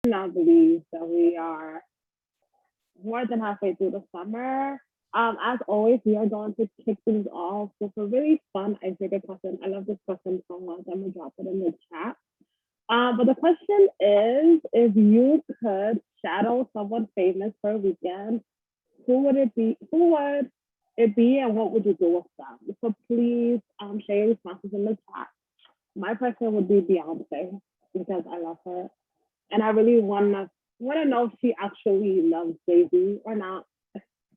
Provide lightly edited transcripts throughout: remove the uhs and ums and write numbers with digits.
cannot believe that we are more than halfway through the summer. As always, we are going to kick things off with a really fun icebreaker question. I love this question so much. I'm gonna drop it in the chat. But the question is, if you could shadow someone famous for a weekend, who would it be? Who would it be, and what would you do with them? So please share your responses in the chat. My person would be Beyonce because I love her, and I really wanna know if she actually loves Jay Z or not,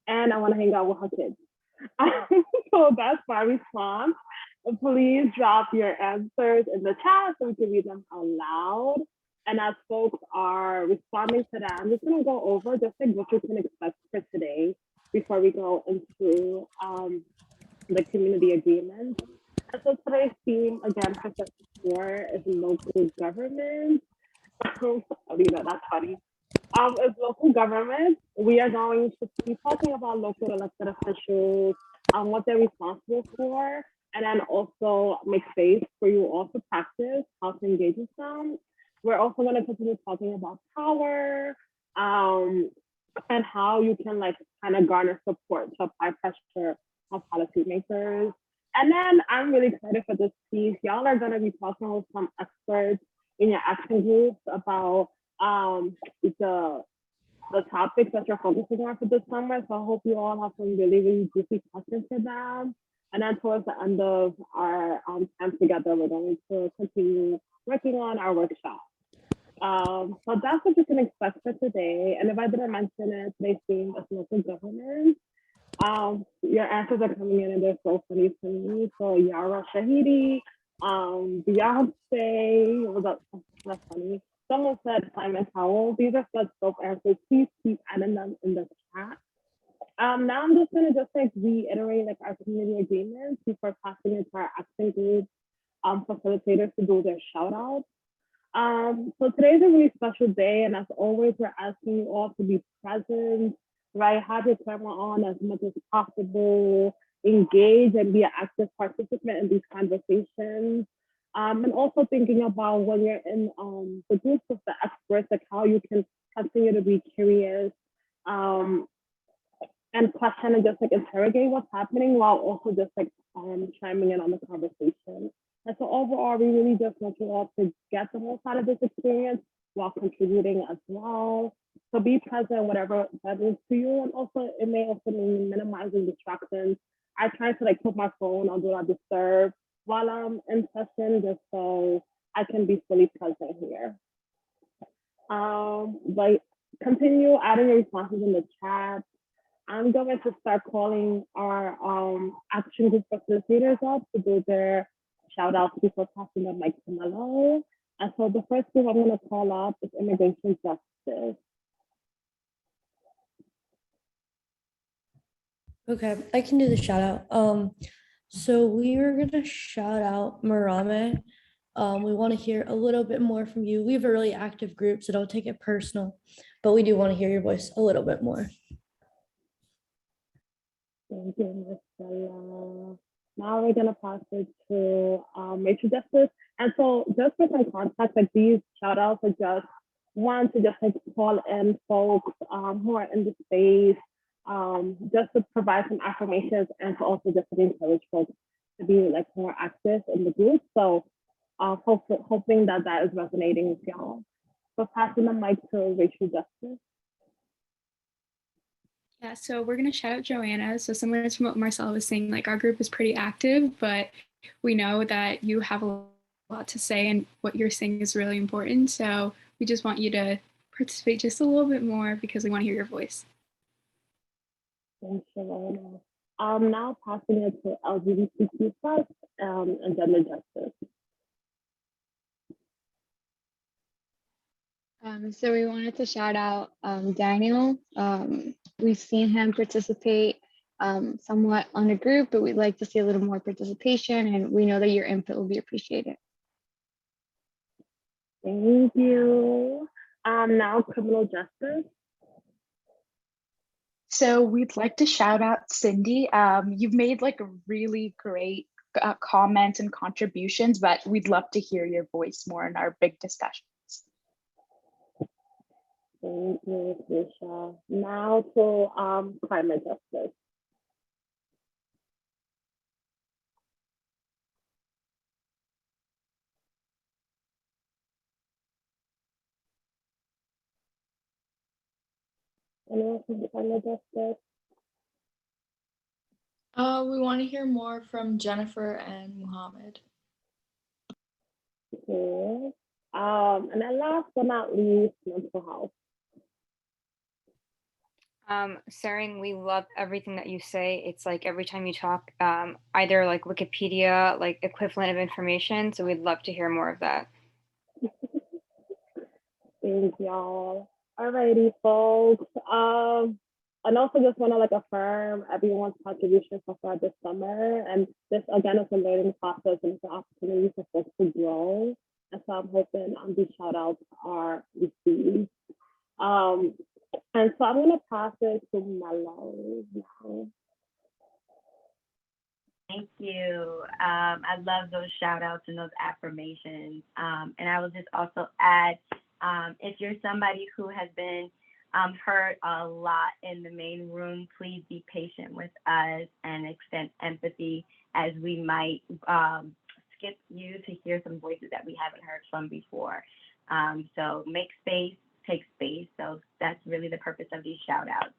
and I want to hang out with her kids. So that's my response. Please drop your answers in the chat so we can read them out loud. And as folks are responding to that, I'm just going to go over just like what you can expect for today before we go into the community agreement. And so today's theme, again, for session 4 is local government. That's funny. As local government, we are going to be talking about local elected officials, what they're responsible for, and then also make space for you all to practice how to engage with them. We're also going to continue talking about power, and how you can like kind of garner support to apply pressure on policymakers. And then I'm really excited for this piece. Y'all are going to be talking with some experts in your action groups about the topics that you're focusing on for this summer. So I hope you all have some really, really juicy questions for them. And then towards the end of our time together, we're going to continue working on our workshop. So that's what you can expect for today. And if I didn't mention it, today's theme is local government. Your answers are coming in and they're so funny to me. So Yara Shahidi, Beyonce, that's funny. Someone said Simon Cowell. These are such dope answers. Please keep adding them in the chat. Now I'm just gonna just like reiterate like our community agreements before passing it to our action group facilitators to do their shout outs. So today's a really special day, and as always, we're asking you all to be present, right? Have your camera on as much as possible, engage and be an active participant in these conversations. And also thinking about when you're in the groups of the experts, like how you can continue to be curious and question and just like interrogate what's happening while also just like chiming in on the conversation. And so overall, we really just want you all to get the most out of this experience while contributing as well. So be present, whatever that is to you. And also it may also mean minimizing distractions. I try to like put my phone on do not disturb while I'm in session just so I can be fully present here. But continue adding your responses in the chat. I'm going to start calling our action group facilitators up to do their shout outs before passing the mic to Mello. And so the first group I'm going to call up is immigration justice. Okay, I can do the shout out. So we were gonna shout out Marame. We want to hear a little bit more from you. We have a really active group, so don't take it personal, but we do want to hear your voice a little bit more. Thank you, Marcella. Now we're gonna pass it to Rachel Justice. And so just for some context, like these shout outs are just one to just like call in folks who are in the space, just to provide some affirmations and to also just to encourage folks to be like more active in the group. So hoping that that is resonating with y'all. So passing the mic to Rachel Justice. Yeah, so we're going to shout out Joanna. So similar to what Marcella was saying, like our group is pretty active, but we know that you have a lot to say and what you're saying is really important. So we just want you to participate just a little bit more because we want to hear your voice. Thanks, Joanna. Now passing it to LGBTQ plus and gender justice. So we wanted to shout out Daniel. We've seen him participate somewhat on a group, but we'd like to see a little more participation, and we know that your input will be appreciated. Thank you. Now criminal justice. So we'd like to shout out Cindy. You've made like a really great comments and contributions, but we'd love to hear your voice more in our big discussions. Thank you, Trisha. Now to climate justice. Anyone from climate justice? We want to hear more from Jennifer and Muhammad. Cool. And then last but not least, mental health. Saring, we love everything that you say. It's like every time you talk, either like Wikipedia, like equivalent of information. So we'd love to hear more of that. Thank y'all. Alrighty, folks. And also just want to like affirm everyone's contribution so far this summer. And this again is a learning process and it's an opportunity for folks to grow. And so I'm hoping these shout outs are received. And so I'm gonna pass it to Mello now. Thank you. I love those shout outs and those affirmations. And I will just also add, if you're somebody who has been heard a lot in the main room, please be patient with us and extend empathy as we might skip you to hear some voices that we haven't heard from before. So make space, take space. So that's really the purpose of these shout outs.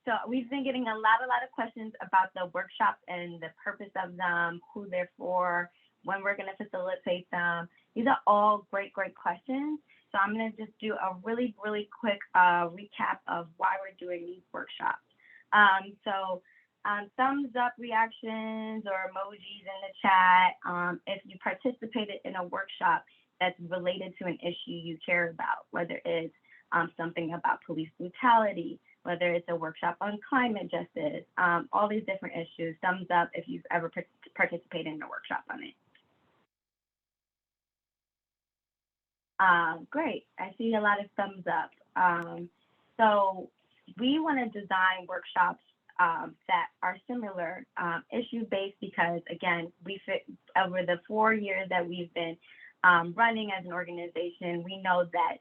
So we've been getting a lot of questions about the workshops and the purpose of them, who they're for, when we're going to facilitate them. These are all great questions. So I'm going to just do a really quick recap of why we're doing these workshops. Thumbs up reactions or emojis in the chat if you participated in a workshop that's related to an issue you care about, whether it's something about police brutality, whether it's a workshop on climate justice, all these different issues. Thumbs up if you've ever participated in a workshop on it. Great, I see a lot of thumbs up. So we want to design workshops that are similar, issue-based, because again, over the 4 years that we've been running as an organization, we know that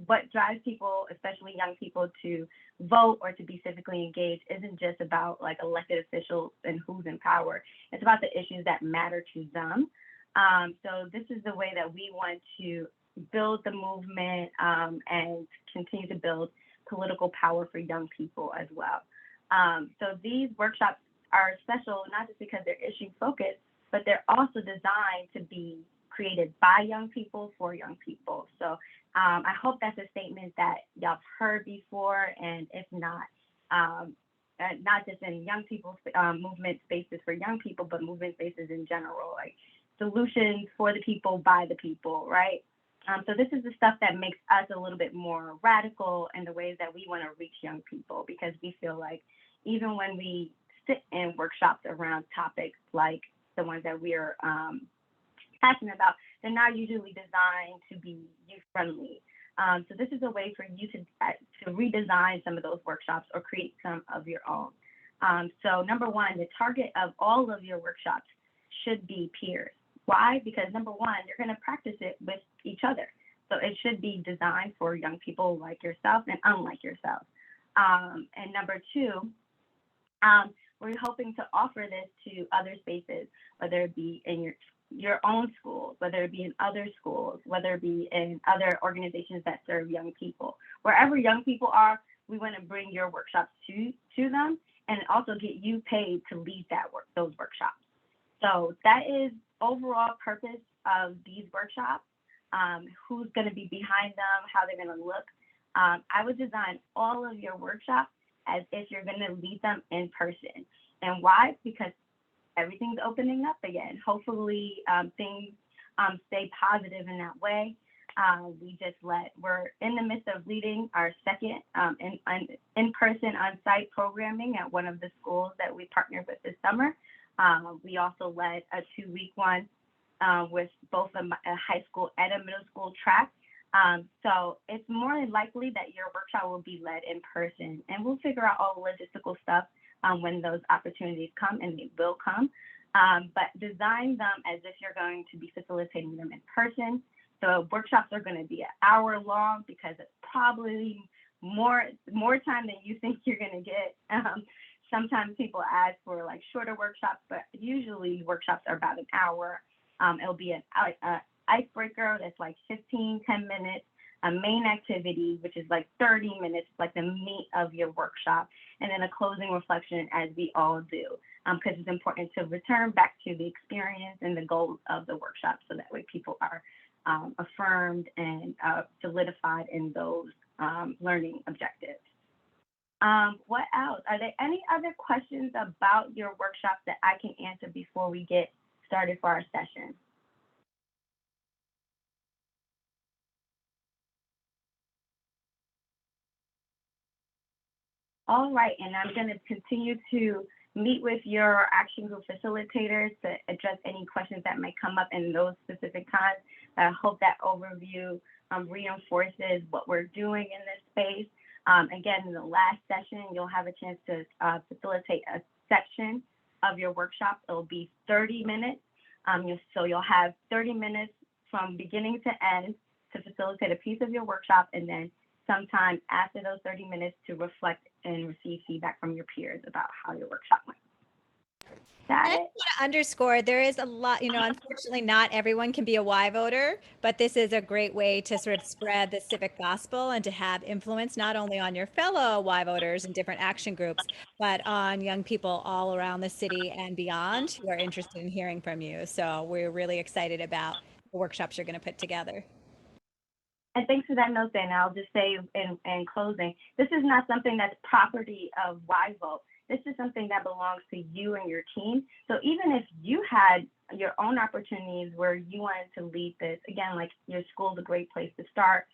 what drives people, especially young people, to vote or to be civically engaged isn't just about like elected officials and who's in power. It's about the issues that matter to them. So this is the way that we want to build the movement and continue to build political power for young people as well. So these workshops are special, not just because they're issue focused, but they're also designed to be created by young people for young people. So I hope that's a statement that y'all heard before, and if not just in young people's movement spaces for young people, but movement spaces in general, like solutions for the people, by the people, right? So this is the stuff that makes us a little bit more radical in the ways that we want to reach young people, because we feel like even when we sit in workshops around topics like the ones that we're passionate about, they're not usually designed to be youth-friendly. So this is a way for you to redesign some of those workshops or create some of your own. So number one, the target of all of your workshops should be peers. Why? Because number one, you're going to practice it with each other. So it should be designed for young people like yourself and unlike yourself. And number two, we're hoping to offer this to other spaces, whether it be in your own schools, whether it be in other schools, whether it be in other organizations that serve young people. Wherever young people are, we want to bring your workshops to them and also get you paid to lead those workshops. So that is overall purpose of these workshops, who's going to be behind them, how they're going to look. I would design all of your workshops as if you're going to lead them in person. And why? Because everything's opening up again. Hopefully things stay positive in that way. We're in the midst of leading our second in-person on-site programming at one of the schools that we partnered with this summer. We also led a 2-week one with both a high school and a middle school track. So it's more than likely that your workshop will be led in person, and we'll figure out all the logistical stuff when those opportunities come, and they will come. But design them as if you're going to be facilitating them in person. So workshops are going to be an hour long because probably more time than you think you're gonna get. Sometimes people ask for like shorter workshops, but usually workshops are about an hour. It'll be an icebreaker that's like 10 minutes, a main activity, which is like 30 minutes, like the meat of your workshop, and then a closing reflection, as we all do, because it's important to return back to the experience and the goals of the workshop, so that way people are affirmed and solidified in those learning objectives. What else? Are there any other questions about your workshop that I can answer before we get started for our session? All right, and I'm going to continue to meet with your action group facilitators to address any questions that might come up in those specific times. I hope that overview reinforces what we're doing in this space. Again, in the last session, you'll have a chance to facilitate a section of your workshop. It'll be 30 minutes. So you'll have 30 minutes from beginning to end to facilitate a piece of your workshop, and then sometime after those 30 minutes to reflect and receive feedback from your peers about how your workshop went. Got I it? want to underscore, there is a lot, unfortunately not everyone can be a Y voter, but this is a great way to sort of spread the civic gospel and to have influence not only on your fellow Y voters in different action groups, but on young people all around the city and beyond who are interested in hearing from you. So we're really excited about the workshops you're going to put together. And thanks for that note, then. I'll just say in closing, this is not something that's property of YVote. This is something that belongs to you and your team. So even if you had your own opportunities where you wanted to lead this, again, like your school is a great place to start,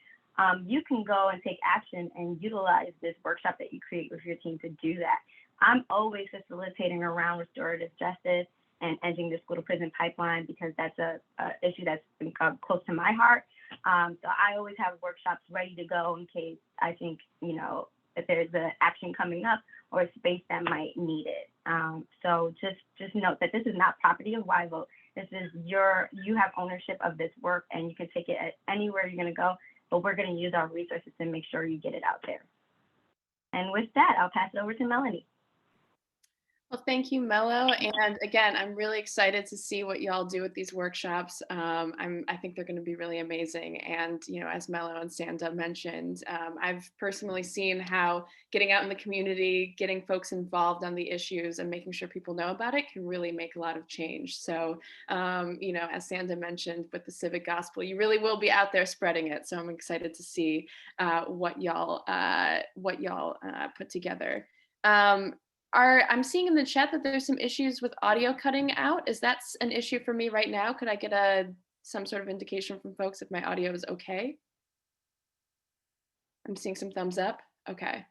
you can go and take action and utilize this workshop that you create with your team to do that. I'm always facilitating around restorative justice and ending the school to prison pipeline, because that's a issue that's been close to my heart. So I always have workshops ready to go in case I think, if there's an action coming up or a space that might need it. So just note that this is not property of YVote. This is you have ownership of this work, and you can take it anywhere you're gonna go, but we're gonna use our resources to make sure you get it out there. And with that, I'll pass it over to Melanie. Well, thank you, Mello. And again, I'm really excited to see what y'all do with these workshops. I think they're going to be really amazing. And, as Mello and Sanda mentioned, I've personally seen how getting out in the community, getting folks involved on the issues and making sure people know about it can really make a lot of change. So, as Sanda mentioned with the civic gospel, you really will be out there spreading it. So I'm excited to see what y'all put together. I'm seeing in the chat that there's some issues with audio cutting out. Is that an issue for me right now? Could I get some sort of indication from folks if my audio is okay? I'm seeing some thumbs up. Okay,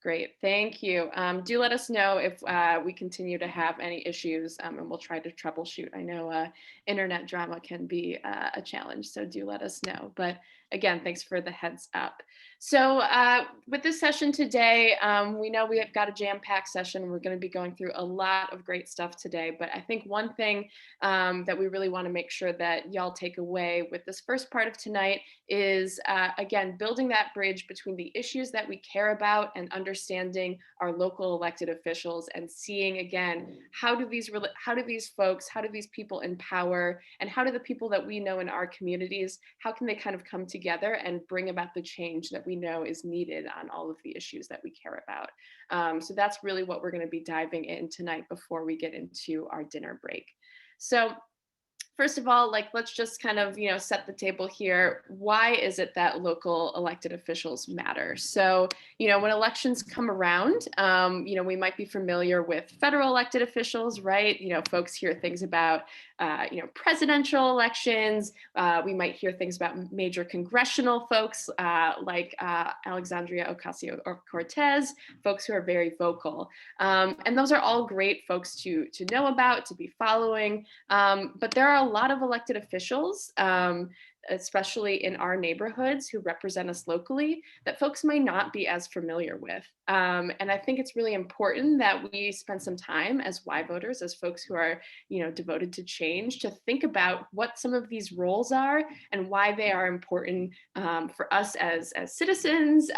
great, thank you. Do let us know if we continue to have any issues, and we'll try to troubleshoot. I know internet drama can be a challenge, so do let us know. But again, thanks for the heads up. So with this session today, we know we have got a jam-packed session. We're going to be going through a lot of great stuff today, but I think one thing that we really want to make sure that y'all take away with this first part of tonight is, again, building that bridge between the issues that we care about and understanding our local elected officials, and seeing, again, how do these folks, how do these people in power, and how do the people that we know in our communities, how can they kind of come together and bring about the change that we know is needed on all of the issues that we care about. So that's really what we're going to be diving in tonight before we get into our dinner break. So first of all, let's just kind of, set the table here. Why is it that local elected officials matter? So, when elections come around, we might be familiar with federal elected officials, right? Folks hear things about, presidential elections. We might hear things about major congressional folks like Alexandria Ocasio-Cortez, folks who are very vocal. And those are all great folks to know about, to be following. But there are a lot of elected officials especially in our neighborhoods who represent us locally, that folks might not be as familiar with. And I think it's really important that we spend some time as YVoters, as folks who are, devoted to change, to think about what some of these roles are and why they are important for us as citizens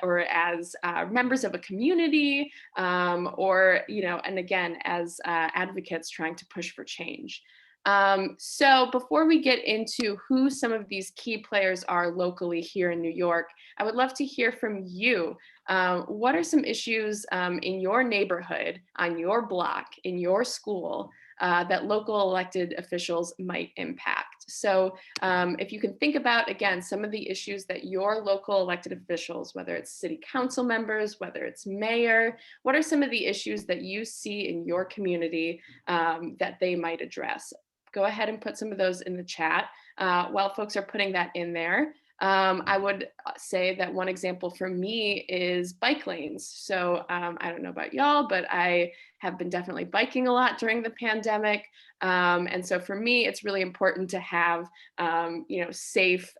or as members of a community, or, and again, as advocates trying to push for change. So before we get into who some of these key players are locally here in New York, I would love to hear from you. What are some issues in your neighborhood, on your block, in your school, that local elected officials might impact? So if you can think about, again, some of the issues that your local elected officials, whether it's city council members, whether it's mayor, what are some of the issues that you see in your community that they might address? Go ahead and put some of those in the chat. While folks are putting that in there, I would say that one example for me is bike lanes. So I don't know about y'all, but I have been definitely biking a lot during the pandemic. And so for me, it's really important to have, safe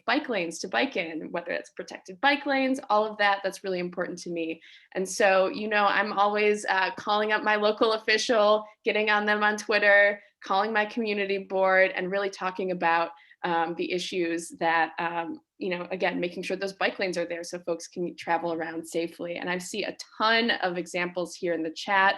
bike lanes to bike in, whether it's protected bike lanes, all of that, that's really important to me. And so, I'm always calling up my local official, getting on them on Twitter, calling my community board, and really talking about the issues that, again, making sure those bike lanes are there so folks can travel around safely. And I see a ton of examples here in the chat,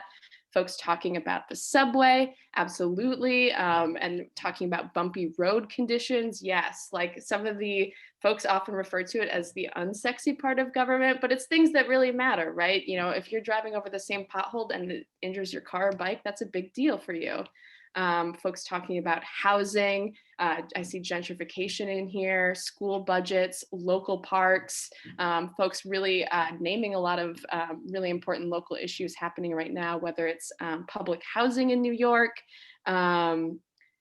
folks talking about the subway, absolutely, and talking about bumpy road conditions. Yes, like some of the folks often refer to it as the unsexy part of government, but it's things that really matter, right? If you're driving over the same pothole and it injures your car or bike, that's a big deal for you. Folks talking about housing. I see gentrification in here, school budgets, local parks, folks really naming a lot of really important local issues happening right now, whether it's public housing in New York.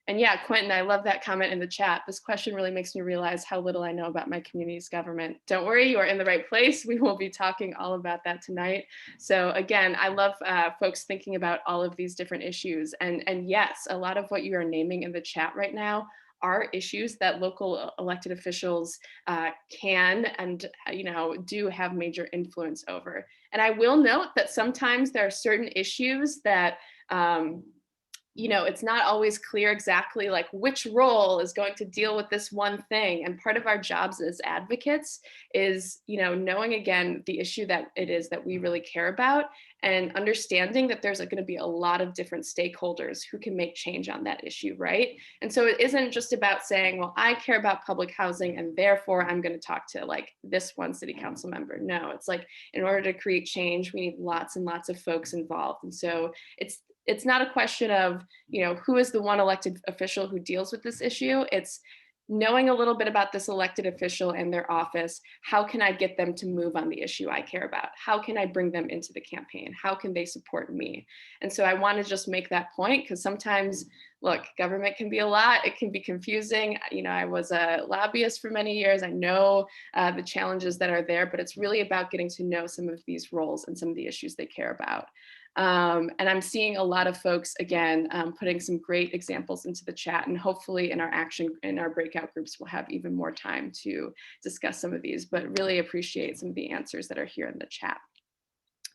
And yeah, Quentin, I love that comment in the chat. This question really makes me realize how little I know about my community's government. Don't worry, you are in the right place. We will be talking all about that tonight. So again, I love folks thinking about all of these different issues. And yes, a lot of what you are naming in the chat right now are issues that local elected officials can and do have major influence over. And I will note that sometimes there are certain issues that it's not always clear exactly like which role is going to deal with this one thing. And part of our jobs as advocates is, knowing again the issue that it is that we really care about, and understanding that there's going to be a lot of different stakeholders who can make change on that issue, right? And so it isn't just about saying, well, I care about public housing and therefore I'm going to talk to like this one city council member. No, it's like in order to create change, we need lots and lots of folks involved. And so it's not a question of, who is the one elected official who deals with this issue. It's knowing a little bit about this elected official and their office. How can I get them to move on the issue I care about? How can I bring them into the campaign? How can they support me? And so I want to just make that point, because sometimes, look, government can be a lot. It can be confusing. I was a lobbyist for many years. I know the challenges that are there, but it's really about getting to know some of these roles and some of the issues they care about. And I'm seeing a lot of folks, again, putting some great examples into the chat, and hopefully in our breakout groups, we'll have even more time to discuss some of these, but really appreciate some of the answers that are here in the chat.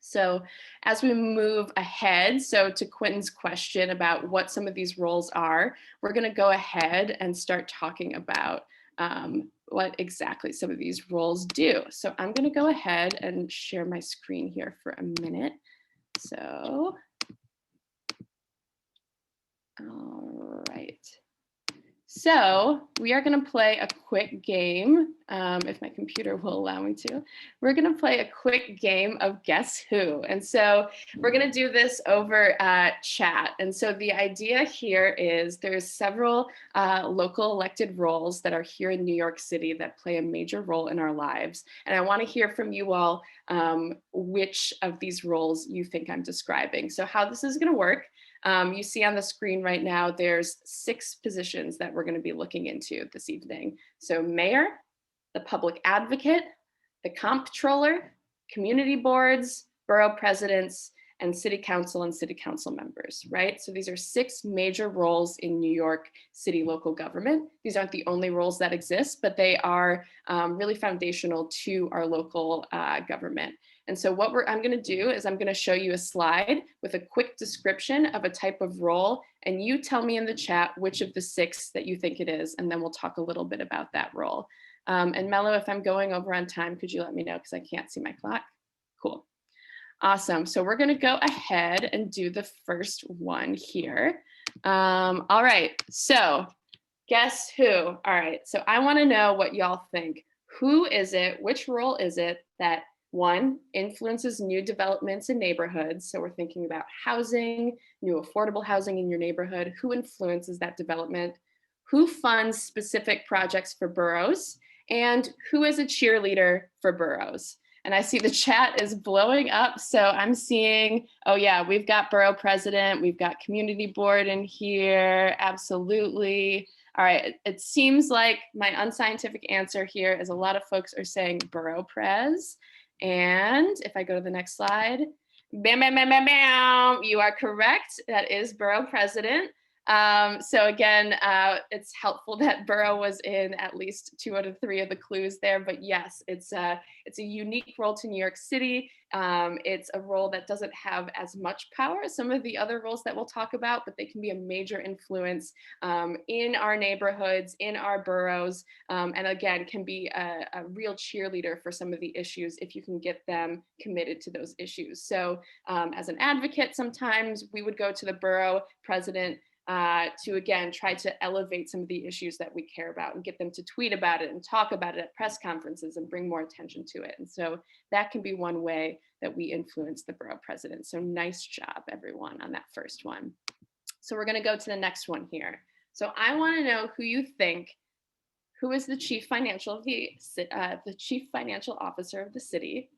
So as we move ahead, so to Quentin's question about what some of these roles are, we're going to go ahead and start talking about what exactly some of these roles do. So I'm going to go ahead and share my screen here for a minute. So, all right. So we are going to play a quick game, if my computer will allow me to. We're going to play a quick game of Guess Who. And so we're going to do this over chat. And so the idea here is there's several local elected roles that are here in New York City that play a major role in our lives. And I want to hear from you all which of these roles you think I'm describing. So how this is going to work. You see on the screen right now, there's 6 positions that we're going to be looking into this evening. So mayor, the public advocate, the comptroller, community boards, borough presidents, and city council and city council members, right? So these are 6 major roles in New York City local government. These aren't the only roles that exist, but they are really foundational to our local government. And so what I'm going to do is I'm going to show you a slide with a quick description of a type of role, and you tell me in the chat which of the 6 that you think it is, and then we'll talk a little bit about that role. And Mello, if I'm going over on time, could you let me know, because I can't see my clock? Cool. Awesome. So we're going to go ahead and do the first one here. All right. So guess who? All right. So I want to know what y'all think. Who is it? Which role is it that, 1, influences new developments in neighborhoods? So we're thinking about housing, new affordable housing in your neighborhood. Who influences that development? Who funds specific projects for boroughs? And who is a cheerleader for boroughs? And I see the chat is blowing up. So I'm seeing, oh yeah, we've got borough president, we've got community board in here, absolutely. All right, it seems like my unscientific answer here is a lot of folks are saying borough pres. And if I go to the next slide, bam, bam, bam, bam, bam, you are correct. That is borough president. So again, it's helpful that borough was in at least 2 out of 3 of the clues there, but yes, it's a unique role to New York City. It's a role that doesn't have as much power as some of the other roles that we'll talk about, but they can be a major influence in our neighborhoods, in our boroughs, and again, can be a real cheerleader for some of the issues if you can get them committed to those issues. So as an advocate, sometimes we would go to the borough president to again try to elevate some of the issues that we care about and get them to tweet about it and talk about it at press conferences and bring more attention to it. And so that can be one way that we influence the borough president. So nice job, everyone, on that first one. So we're going to go to the next one here. So I want to know who you think, who is the chief financial officer of the city.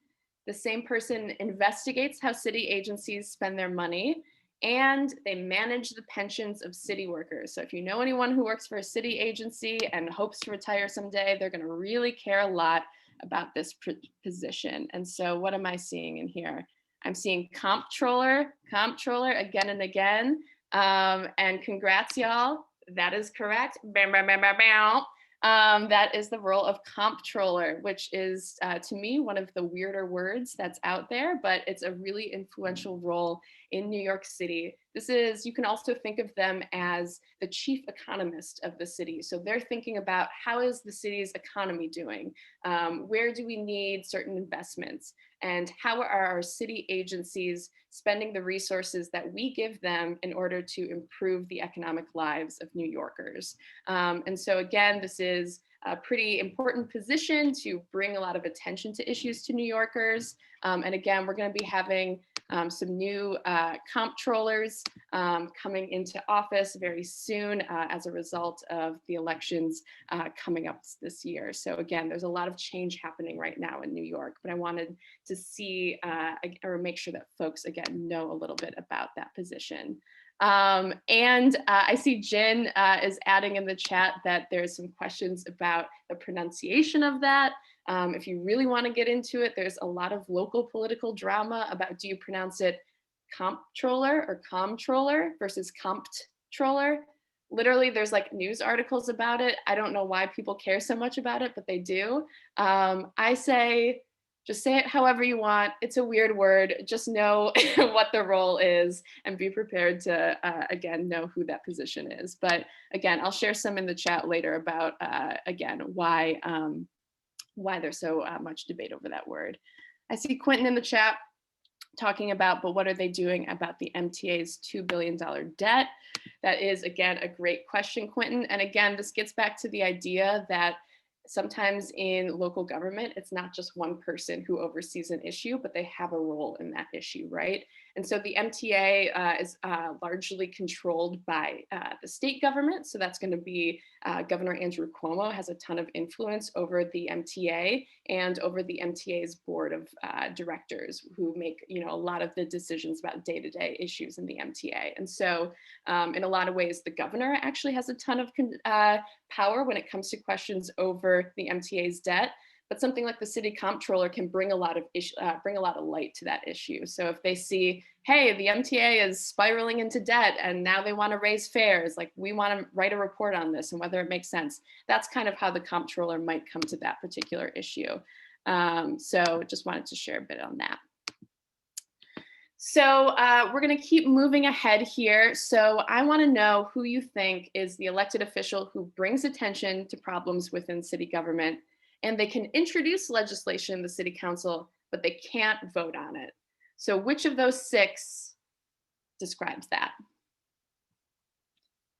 The same person investigates how city agencies spend their money, and they manage the pensions of city workers. So if you know anyone who works for a city agency and hopes to retire someday, they're going to really care a lot about this position. And so what am I seeing in here? I'm seeing comptroller again and again. And congrats, y'all. That is correct. Bam, bam, bam, bam, bam. That is the role of comptroller, which is, to me, one of the weirder words that's out there, but it's a really influential role in New York City. This is, you can also think of them as the chief economist of the city. So they're thinking about how is the city's economy doing? Where do we need certain investments? And how are our city agencies spending the resources that we give them in order to improve the economic lives of New Yorkers? And so again, this is a pretty important position to bring a lot of attention to issues to New Yorkers. And again, we're going to be having some new comptrollers coming into office very soon as a result of the elections coming up this year. So again, there's a lot of change happening right now in New York, but I wanted to see or make sure that folks, again, know a little bit about that position. And I see Jen is adding in the chat that there's some questions about the pronunciation of that. If you really want to get into it, there's a lot of local political drama about, do you pronounce it comptroller or comptroller versus comptroller? Literally, there's like news articles about it. I don't know why people care so much about it, but they do. I say, just say it however you want. It's a weird word. Just know what the role is and be prepared to, again, know who that position is. But again, I'll share some in the chat later about, again, why there's so much debate over that word. I see Quentin in the chat talking about, but what are they doing about the MTA's $2 billion debt? That is, again, a great question, Quentin. And again, this gets back to the idea that sometimes in local government, it's not just one person who oversees an issue, but they have a role in that issue, right? And so the MTA is largely controlled by the state government. So that's going to be Governor Andrew Cuomo has a ton of influence over the MTA and over the MTA's board of directors who make, you know, a lot of the decisions about day-to-day issues in the MTA. And so in a lot of ways, the governor actually has a ton of power when it comes to questions over the MTA's debt. but something like the city comptroller can bring a lot of light to that issue. So if they see, hey, the MTA is spiraling into debt and now they want to raise fares, like we want to write a report on this and whether it makes sense. That's kind of how the comptroller might come to that particular issue. So just wanted to share a bit on that. So we're going to keep moving ahead here. So I want to know who you think is the elected official who brings attention to problems within city government, and they can introduce legislation in the city council, but they can't vote on it. So which of those 6 describes that?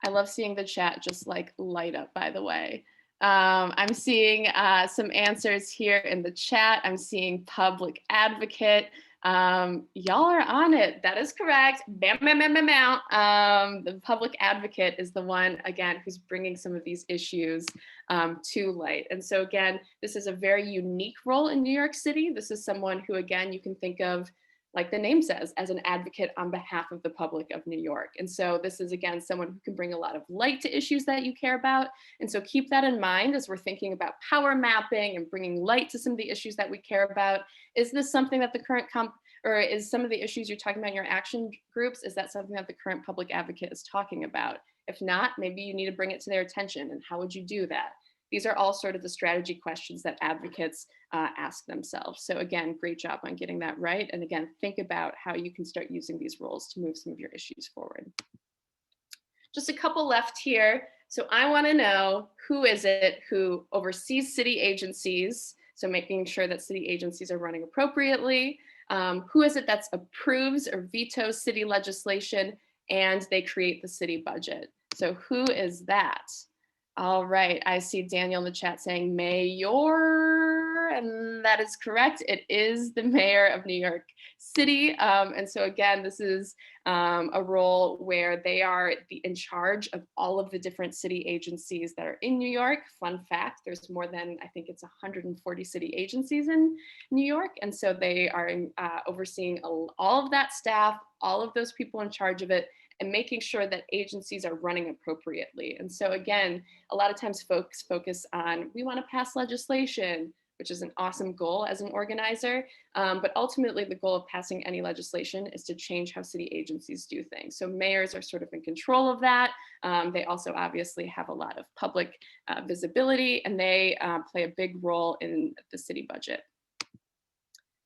I love seeing the chat just like light up, by the way. I'm seeing some answers here in the chat. I'm seeing public advocate. Y'all are on it. That is correct. Bam, bam, bam, bam, bam. The public advocate is the one, again, who's bringing some of these issues to light. And so again, this is a very unique role in New York City. This is someone who, again, you can think of, like the name says, as an advocate on behalf of the public of New York. And so this is, again, someone who can bring a lot of light to issues that you care about. And so keep that in mind as we're thinking about power mapping and bringing light to some of the issues that we care about. Is this something that the current or is some of the issues you're talking about in your action groups, is that something that the current public advocate is talking about? If not, maybe you need to bring it to their attention. And how would you do that? These are all sort of the strategy questions that advocates ask themselves. So again, great job on getting that right. And again, think about how you can start using these roles to move some of your issues forward. Just a couple left here. So I want to know, who is it who oversees city agencies? So making sure that city agencies are running appropriately. Who is it that approves or vetoes city legislation and they create the city budget? So who is that? All right, I see Daniel in the chat saying mayor, and that is correct. It is the mayor of New York City. And so again, this is a role where they are in charge of all of the different city agencies that are in New York. Fun fact, there's more than, I think it's 140 city agencies in New York. And so they are overseeing all of that staff, all of those people in charge of it, and making sure that agencies are running appropriately. And so again, a lot of times folks focus on, we want to pass legislation, which is an awesome goal as an organizer. But ultimately the goal of passing any legislation is to change how city agencies do things. So mayors are sort of in control of that. They also obviously have a lot of public visibility, and they play a big role in the city budget.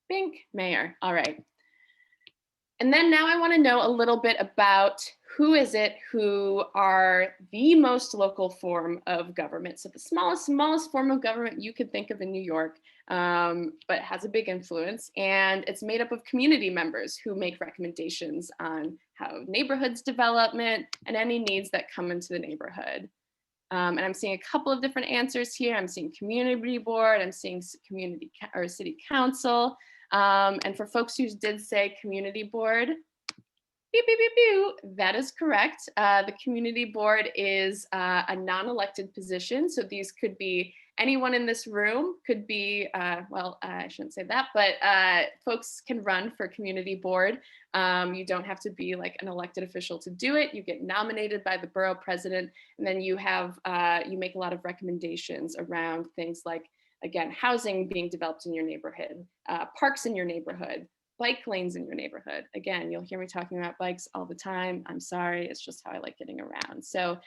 Bink, mayor, all right. And then now I want to know a little bit about who is it who are the most local form of government. So the smallest form of government you could think of in New York, but has a big influence. And it's made up of community members who make recommendations on how neighborhoods development and any needs that come into the neighborhood. And I'm seeing a couple of different answers here. I'm seeing community board, I'm seeing community or city council. And for folks who did say community board, pew, pew, pew, pew, that is correct. The community board is a non-elected position. So these could be anyone in this room, could be, well, I shouldn't say that, but folks can run for community board. You don't have to be like an elected official to do it. You get nominated by the borough president, and then you have, you make a lot of recommendations around things like, again, housing being developed in your neighborhood, parks in your neighborhood, bike lanes in your neighborhood. Again, you'll hear me talking about bikes all the time. I'm sorry, it's just how I like getting around. So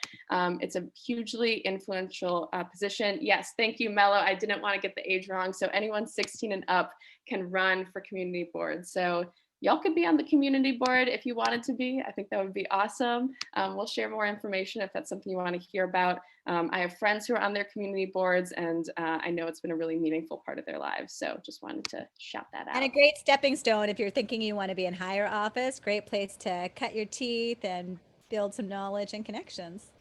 it's a hugely influential position. Yes, thank you, Mello. I didn't want to get the age wrong. So anyone 16 and up can run for community board. So y'all could be on the community board if you wanted to be. I think that would be awesome. We'll share more information if that's something you want to hear about. I have friends who are on their community boards, and I know it's been a really meaningful part of their lives. So just wanted to shout that out. And a great stepping stone if you're thinking you want to be in higher office. Great place to cut your teeth and build some knowledge and connections.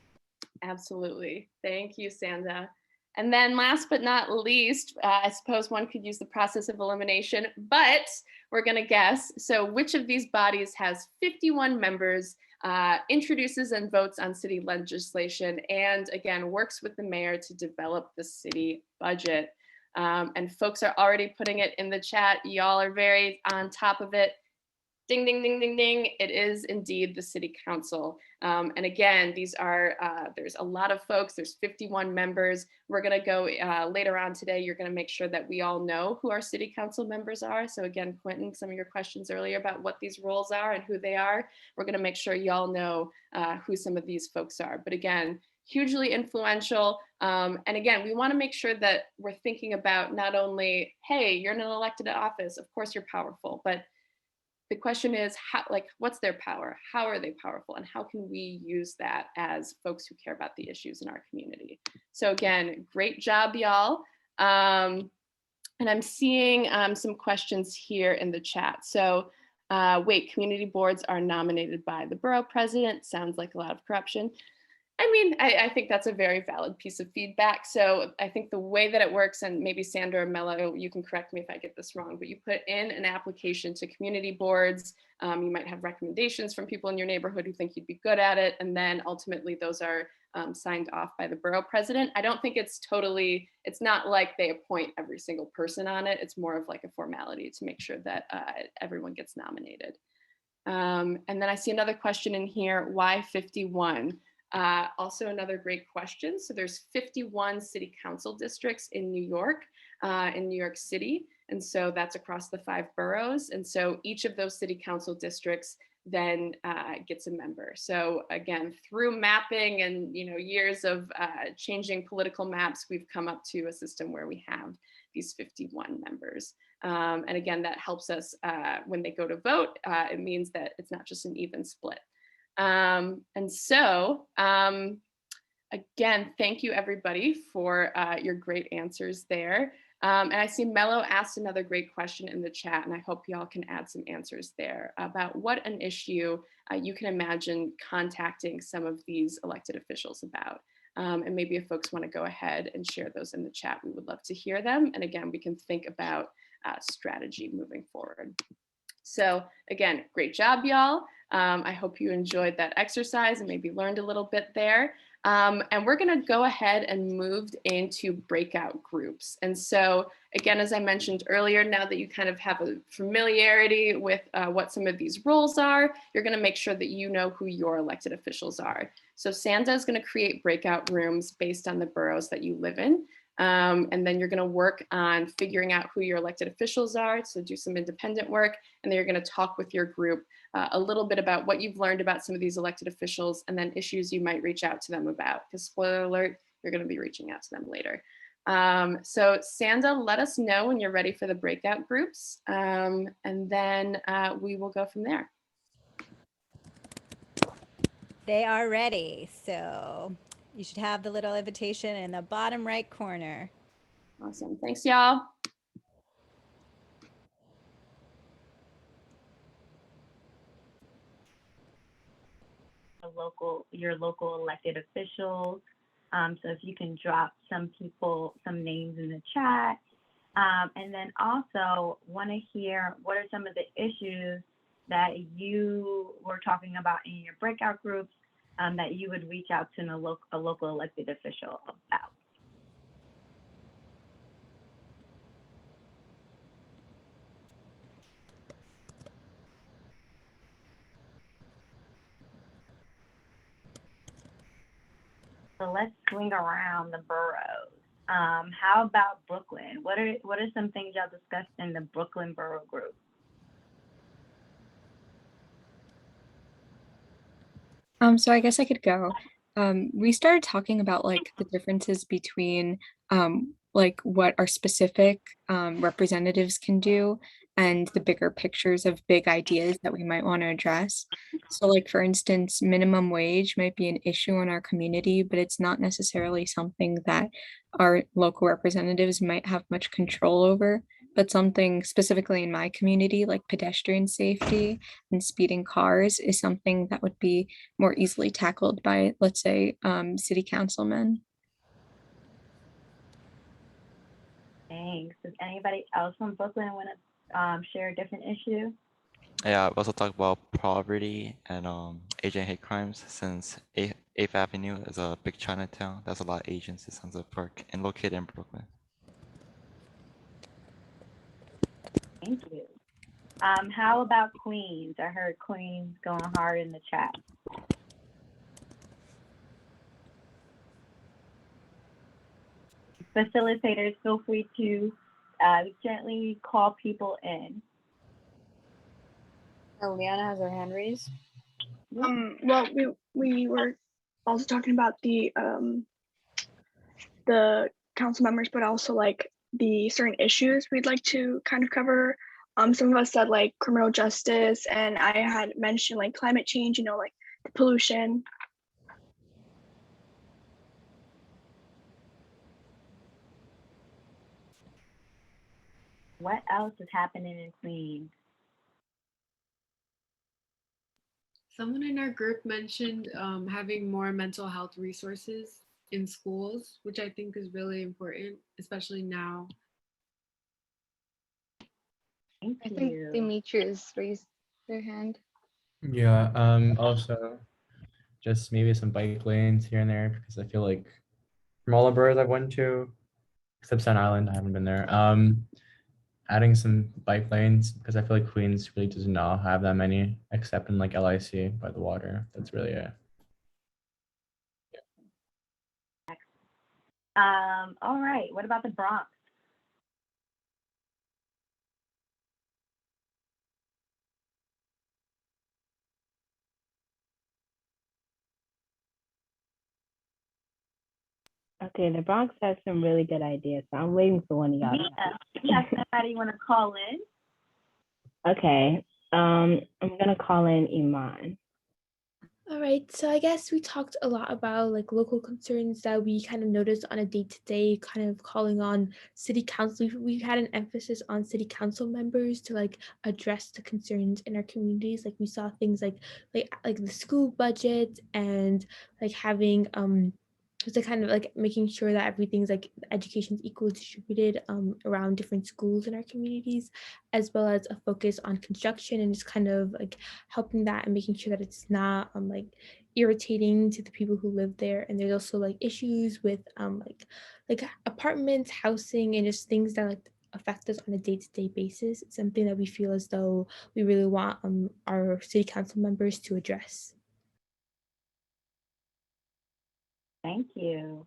Absolutely. Thank you, Sandra. And then last but not least, I suppose one could use the process of elimination, but we're going to guess. So which of these bodies has 51 members, introduces and votes on city legislation, and again, works with the mayor to develop the city budget? And folks are already putting it in the chat. Y'all are very on top of it. Ding, ding, ding, ding, ding. It is indeed the City Council. And again, these are, there's a lot of folks, there's 51 members. We're gonna go later on today, you're gonna make sure that we all know who our City Council members are. So again, Quentin, some of your questions earlier about what these roles are and who they are, we're gonna make sure y'all know who some of these folks are. But again, hugely influential. And again, we wanna make sure that we're thinking about not only, hey, you're in an elected office, of course you're powerful, but the question is, how, like, what's their power? How are they powerful? And how can we use that as folks who care about the issues in our community? So again, great job, y'all. And I'm seeing some questions here in the chat. So wait, community boards are nominated by the borough president. Sounds like a lot of corruption. I mean, I think that's a very valid piece of feedback. So I think the way that it works, and maybe Sandra or Mello, you can correct me if I get this wrong, but you put in an application to community boards. You might have recommendations from people in your neighborhood who think you'd be good at it. And then ultimately those are signed off by the borough president. I don't think it's totally, it's not like they appoint every single person on it. It's more of like a formality to make sure that everyone gets nominated. And then I see another question in here, why 51? Also another great question. So there's 51 city council districts in New York City. And so that's across the 5 boroughs. And so each of those city council districts then gets a member. So again, through mapping and years of changing political maps, we've come up to a system where we have these 51 members. And again, that helps us when they go to vote. It means that it's not just an even split. And so, again, thank you everybody for your great answers there. And I see Mello asked another great question in the chat, and I hope y'all can add some answers there about what an issue you can imagine contacting some of these elected officials about. And maybe if folks want to go ahead and share those in the chat, we would love to hear them. And again, we can think about strategy moving forward. So again, great job, y'all. I hope you enjoyed that exercise and maybe learned a little bit there. And we're gonna go ahead and move into breakout groups. And so again, as I mentioned earlier, now that you kind of have a familiarity with what some of these roles are, you're gonna make sure that you know who your elected officials are. So Sandra is gonna create breakout rooms based on the boroughs that you live in. And then you're going to work on figuring out who your elected officials are, so do some independent work, and then you're going to talk with your group a little bit about what you've learned about some of these elected officials and then issues you might reach out to them about, because spoiler alert, you're going to be reaching out to them later. So Sandra, let us know when you're ready for the breakout groups, and then we will go from there. They are ready. So you should have the little invitation in the bottom right corner. Awesome. Thanks, y'all. Your local elected officials. So if you can drop some names in the chat. And then also want to hear what are some of the issues that you were talking about in your breakout groups that you would reach out to a local elected official about. So let's swing around the boroughs. How about Brooklyn? What are some things y'all discussed in the Brooklyn borough group? So I guess I could go. We started talking about like the differences between like what our specific representatives can do and the bigger pictures of big ideas that we might want to address. So like, for instance, minimum wage might be an issue in our community, but it's not necessarily something that our local representatives might have much control over. But something specifically in my community, like pedestrian safety and speeding cars, is something that would be more easily tackled by, let's say, city councilmen. Thanks. Does anybody else from Brooklyn want to share a different issue? Yeah, we also talk about poverty and Asian hate crimes, since 8th Avenue is a big Chinatown. There's a lot of Asians in Sunset Park and located in Brooklyn. Thank you. How about Queens? I heard Queens going hard in the chat. Facilitators, feel free to gently call people in. Oh, Liana has her hand raised. Well, we were also talking about the council members, but also like the certain issues we'd like to kind of cover. Some of us said like criminal justice, and I had mentioned like climate change, you know, like the pollution. What else is happening in Queens? Someone in our group mentioned having more mental health resources in schools, which I think is really important, especially now. I think Demetrius raised their hand. Yeah, also just maybe some bike lanes here and there, because I feel like from all the boroughs I've went to, except Staten Island, I haven't been there. Adding some bike lanes, because I feel like Queens really does not have that many, except in like LIC by the water. That's really it. All right, what about the Bronx? Okay, the Bronx has some really good ideas, so I'm waiting for one of y'all. Yeah, somebody want to call in? Okay, I'm gonna call in Iman. All right, so I guess we talked a lot about like local concerns that we kind of noticed on a day-to-day, kind of calling on city council. We had an emphasis on city council members to like address the concerns in our communities. Like we saw things like the school budget and like having just to kind of like making sure that everything's like education's equally distributed around different schools in our communities, as well as a focus on construction and just kind of like helping that and making sure that it's not like irritating to the people who live there. And there's also like issues with like apartments, housing, and just things that like affect us on a day-to-day basis. It's something that we feel as though we really want our city council members to address. Thank you.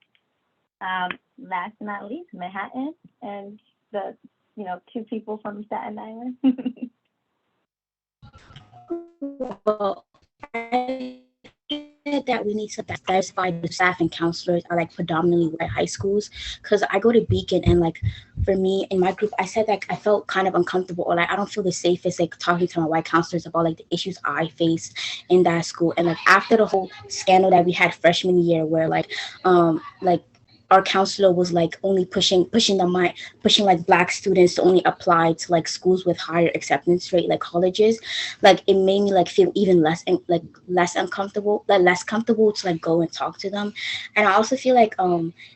Last but not least, Manhattan and the two people from Staten Island. Well, I said that we need to diversify the staff and counselors are like predominantly white high schools, because I go to Beacon and like for me in my group I said that I felt kind of uncomfortable, or like I don't feel the safest like talking to my white counselors about like the issues I faced in that school. And like after the whole scandal that we had freshman year where like our counselor was like only pushing like Black students to only apply to like schools with higher acceptance rate, like colleges, like it made me like feel even less uncomfortable, like less comfortable to like go and talk to them. And I also feel like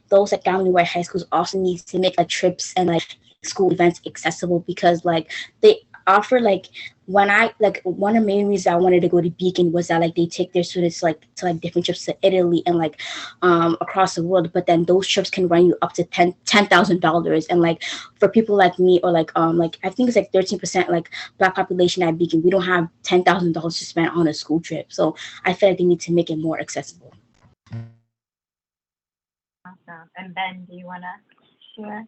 those like down white high schools also need to make like trips and like school events accessible, because like they offer like when I like one of the main reasons I wanted to go to Beacon was that like they take their students like to like different trips to Italy and like across the world, but then those trips can run you up to $10,000. And like for people like me, or like I think it's like 13% like Black population at Beacon, we don't have $10,000 to spend on a school trip. So I feel like they need to make it more accessible. Awesome. And Ben, do you want to share?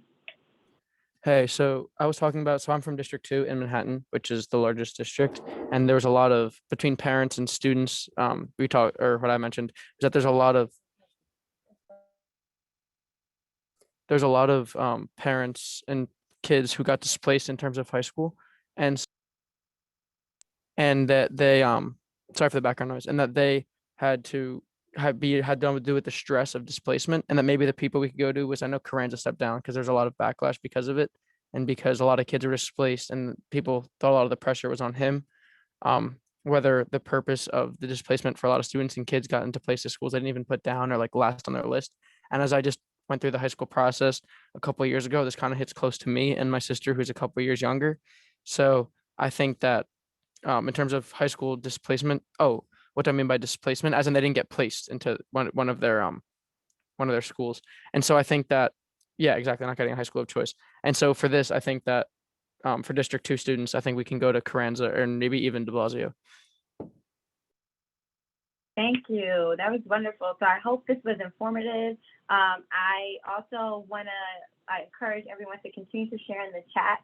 Hey, so I was talking about, so I'm from District 2 in Manhattan, which is the largest district. And there was a lot of, between parents and students, what I mentioned is that there's a lot of parents and kids who got displaced in terms of high school. And that they, sorry for the background noise, and that they had to had to do with the stress of displacement, and that maybe the people we could go to was, I know Carranza stepped down because there's a lot of backlash because of it, and because a lot of kids were displaced and people thought a lot of the pressure was on him. Whether the purpose of the displacement for a lot of students and kids got into places schools they didn't even put down or like last on their list. And as I just went through the high school process a couple of years ago, this kind of hits close to me and my sister who's a couple of years younger. So I think that in terms of high school displacement, what do I mean by displacement? As in they didn't get placed into one of their schools. And so I think that, yeah, exactly, not getting a high school of choice. And so for this, I think that for District 2 students, I think we can go to Carranza or maybe even de Blasio. Thank you. That was wonderful. So I hope this was informative. I also want to encourage everyone to continue to share in the chat,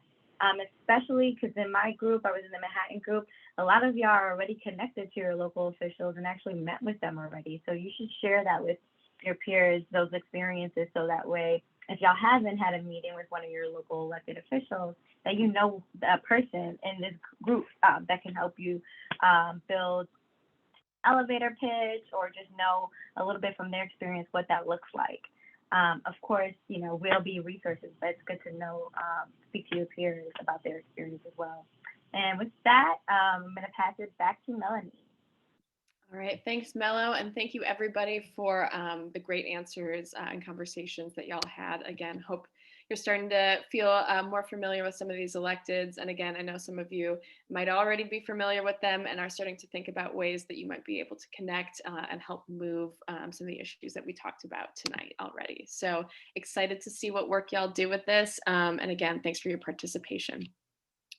especially because in my group, I was in the Manhattan group, a lot of y'all are already connected to your local officials and actually met with them already. So you should share that with your peers, those experiences, so that way, if y'all haven't had a meeting with one of your local elected officials, that you know a person in this group that can help you build elevator pitch, or just know a little bit from their experience what that looks like. Of course, you know, we'll be resources, but it's good to know, speak to your peers about their experience as well. And with that, I'm going to pass it back to Melanie. All right, thanks, Mello, and thank you everybody for the great answers and conversations that y'all had. Again, hope you're starting to feel more familiar with some of these electeds. And again, I know some of you might already be familiar with them and are starting to think about ways that you might be able to connect and help move some of the issues that we talked about tonight already. So excited to see what work y'all do with this. And again, thanks for your participation.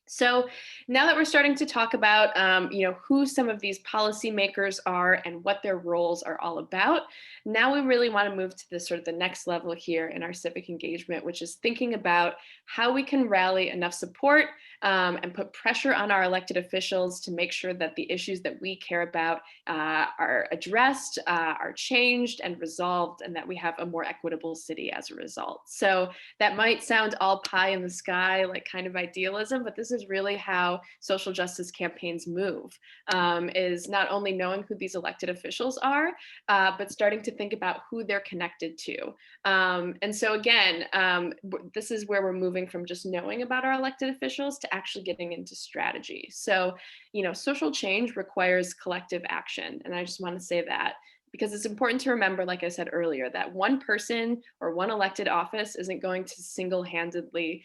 So now that we're starting to talk about, you know, who some of these policymakers are and what their roles are all about, now we really want to move to the sort of the next level here in our civic engagement, which is thinking about how we can rally enough support and put pressure on our elected officials to make sure that the issues that we care about are addressed, are changed and resolved, and that we have a more equitable city as a result. So that might sound all pie in the sky, like kind of idealism, but this is really how social justice campaigns move, is not only knowing who these elected officials are, but starting to think about who they're connected to. And so again, this is where we're moving from just knowing about our elected officials to actually getting into strategy. So, you know, social change requires collective action. And I just want to say that, because it's important to remember, like I said earlier, that one person or one elected office isn't going to single-handedly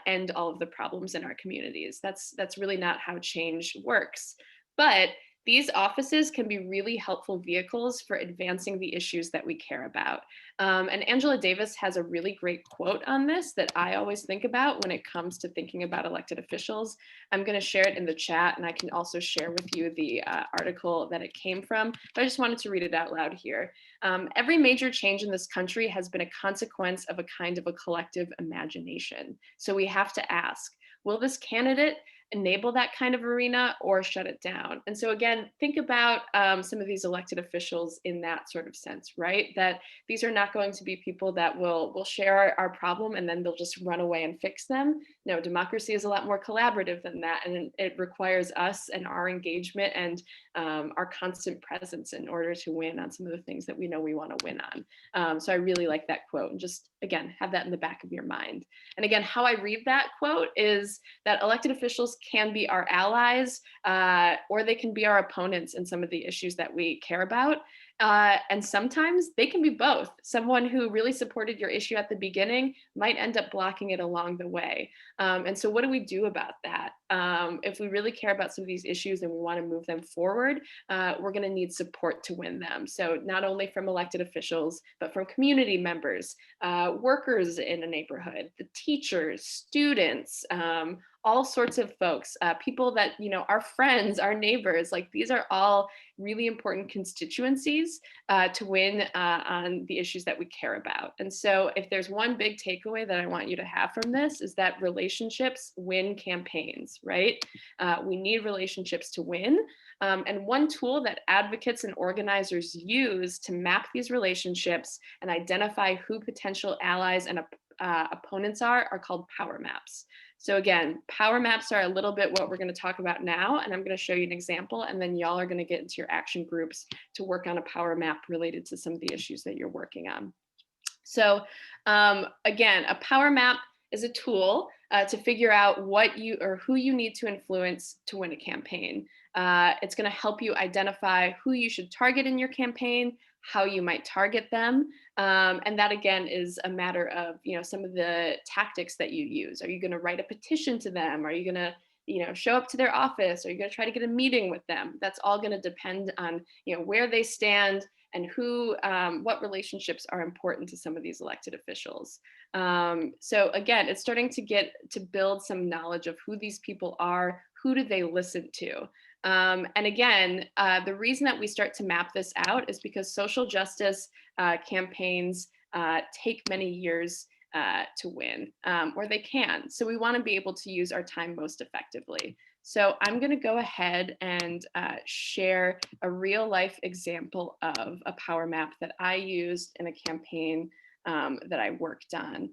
end all of the problems in our communities. That's really not how change works. But these offices can be really helpful vehicles for advancing the issues that we care about. And Angela Davis has a really great quote on this that I always think about when it comes to thinking about elected officials. I'm going to share it in the chat, and I can also share with you the article that it came from, but I just wanted to read it out loud here. Every major change in this country has been a consequence of a kind of a collective imagination. So we have to ask, will this candidate enable that kind of arena or shut it down? And so again, think about some of these elected officials in that sort of sense, right? That these are not going to be people that will share our problem and then they'll just run away and fix them. No, democracy is a lot more collaborative than that. And it requires us and our engagement and our constant presence in order to win on some of the things that we know we want to win on. So I really like that quote, and just, again, have that in the back of your mind. And again, how I read that quote is that elected officials can be our allies, or they can be our opponents in some of the issues that we care about. And sometimes they can be both. Someone who really supported your issue at the beginning might end up blocking it along the way. And so what do we do about that? If we really care about some of these issues and we want to move them forward, we're going to need support to win them. So not only from elected officials, but from community members, workers in a neighborhood, the teachers, students, all sorts of folks, people that, you know, our friends, our neighbors, like these are all really important constituencies to win on the issues that we care about. And so if there's one big takeaway that I want you to have from this, is that relationships win campaigns, right? We need relationships to win. And one tool that advocates and organizers use to map these relationships and identify who potential allies and opponents are called power maps. So again, power maps are a little bit what we're going to talk about now, and I'm going to show you an example, and then y'all are going to get into your action groups to work on a power map related to some of the issues that you're working on. So again, a power map is a tool to figure out what you or who you need to influence to win a campaign. It's going to help you identify who you should target in your campaign, how you might target them. And that again is a matter of, you know, some of the tactics that you use. Are you going to write a petition to them? Are you going to, you know, show up to their office? Are you going to try to get a meeting with them? That's all going to depend on, you know, where they stand and what relationships are important to some of these elected officials. So again, it's starting to build some knowledge of who these people are, who do they listen to? And again, the reason that we start to map this out is because social justice campaigns take many years to win, or they can. So we want to be able to use our time most effectively. So I'm going to go ahead and share a real life example of a power map that I used in a campaign that I worked on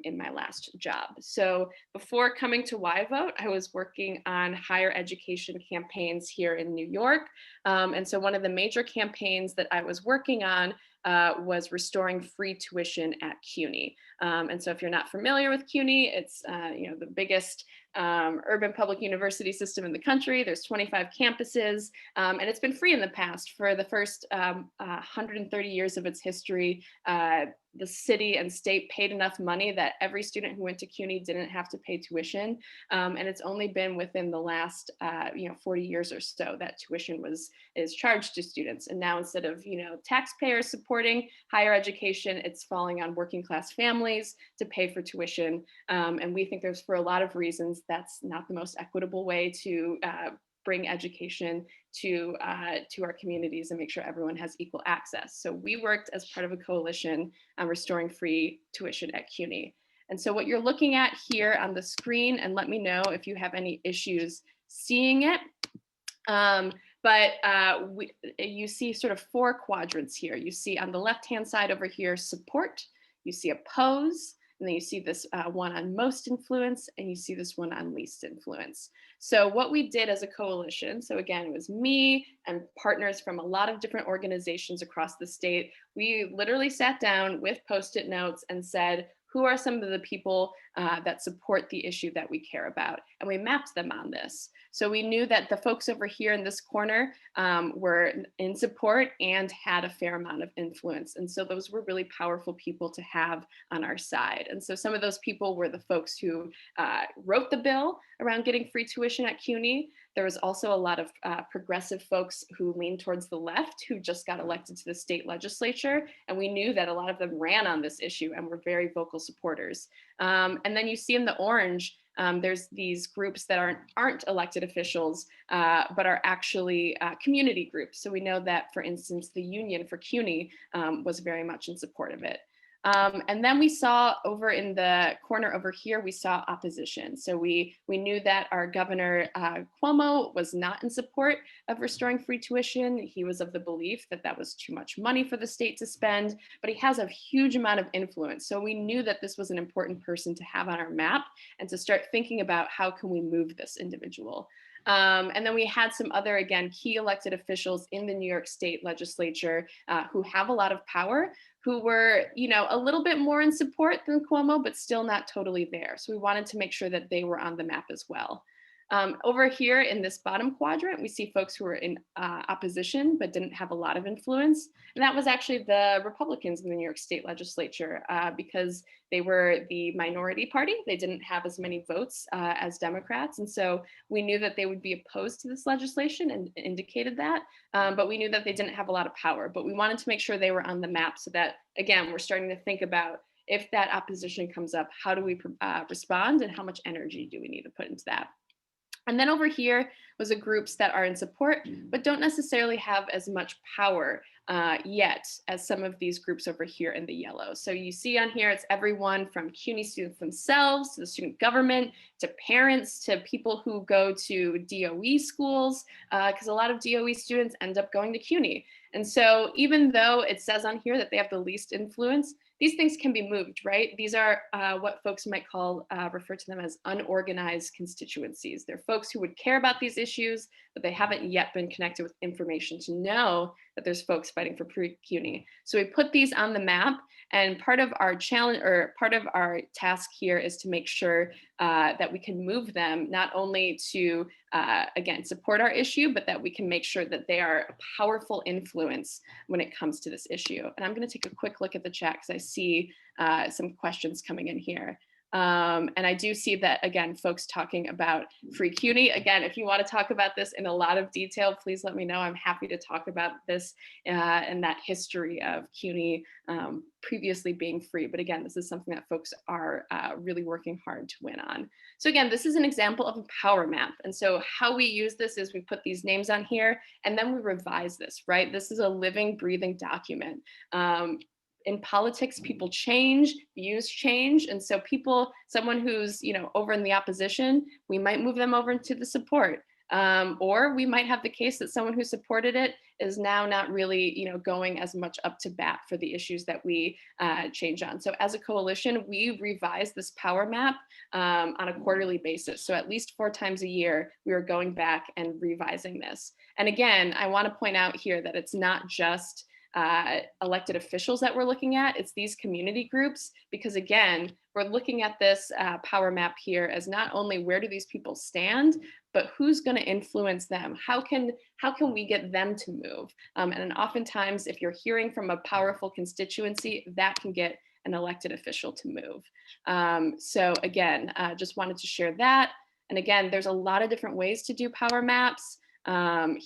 in my last job. So before coming to YVote, I was working on higher education campaigns here in New York. And so one of the major campaigns that I was working on was restoring free tuition at CUNY. And so if you're not familiar with CUNY, it's the biggest urban public university system in the country. There's 25 campuses, and it's been free in the past. For the first 130 years of its history, the city and state paid enough money that every student who went to CUNY didn't have to pay tuition. And it's only been within the last 40 years or so that tuition is charged to students. And now instead of taxpayers supporting higher education, it's falling on working class families to pay for tuition. And we think there's, for a lot of reasons, that's not the most equitable way to bring education to our communities and make sure everyone has equal access. So we worked as part of a coalition on restoring free tuition at CUNY. And so what you're looking at here on the screen, and let me know if you have any issues seeing it. You see sort of 4 quadrants here. You see on the left-hand side over here, support, you see oppose, and then you see this one on most influence, and you see this one on least influence. So what we did as a coalition, so again, it was me and partners from a lot of different organizations across the state. We literally sat down with Post-it notes and said, who are some of the people that support the issue that we care about? And we mapped them on this. So we knew that the folks over here in this corner were in support and had a fair amount of influence. And so those were really powerful people to have on our side. And so some of those people were the folks who wrote the bill around getting free tuition at CUNY. There was also a lot of progressive folks who leaned towards the left who just got elected to the state legislature. And we knew that a lot of them ran on this issue and were very vocal supporters. And then you see in the orange, there's these groups that aren't elected officials, but are actually community groups. So we know that, for instance, the Union for CUNY was very much in support of it. And then we saw over in the corner over here, we saw opposition. So we knew that our governor, Cuomo, was not in support of restoring free tuition. He was of the belief that that was too much money for the state to spend, but he has a huge amount of influence. So we knew that this was an important person to have on our map and to start thinking about how can we move this individual. And then we had some other, again, key elected officials in the New York State legislature who have a lot of power, who were, a little bit more in support than Cuomo, but still not totally there. So we wanted to make sure that they were on the map as well. Over here in this bottom quadrant, we see folks who were in opposition, but didn't have a lot of influence. And that was actually the Republicans in the New York State legislature because they were the minority party. They didn't have as many votes as Democrats. And so we knew that they would be opposed to this legislation and indicated that, but we knew that they didn't have a lot of power. But we wanted to make sure they were on the map so that, again, we're starting to think about if that opposition comes up, how do we respond and how much energy do we need to put into that? And then over here was the groups that are in support, but don't necessarily have as much power yet as some of these groups over here in the yellow. So you see on here, it's everyone from CUNY students themselves to the student government, to parents, to people who go to DOE schools, because a lot of DOE students end up going to CUNY. And so even though it says on here that they have the least influence, these things can be moved, right? These are what folks might refer to them as unorganized constituencies. They're folks who would care about these issues, but they haven't yet been connected with information to know that there's folks fighting for CUNY. So we put these on the map, and part of our challenge, or part of our task here, is to make sure that we can move them not only to, again, support our issue, but that we can make sure that they are a powerful influence when it comes to this issue. And I'm going to take a quick look at the chat because I see some questions coming in here. And I do see that, again, folks talking about free CUNY. Again, if you want to talk about this in a lot of detail, please let me know. I'm happy to talk about this and that history of CUNY previously being free. But again, this is something that folks are really working hard to win on. So again, this is an example of a power map. And so how we use this is we put these names on here and then we revise this, right? This is a living, breathing document. In politics, people change, views change. And so someone who's, over in the opposition, we might move them over into the support. Or we might have the case that someone who supported it is now not really, going as much up to bat for the issues that we change on. So as a coalition, we revise this power map on a quarterly basis. So at least 4 times a year, we are going back and revising this. And again, I want to point out here that it's not just elected officials that we're looking at, it's these community groups, because again, we're looking at this power map here as not only where do these people stand, but who's going to influence them? How can we get them to move? And oftentimes, if you're hearing from a powerful constituency, that can get an elected official to move. So again, just wanted to share that. And again, there's a lot of different ways to do power maps.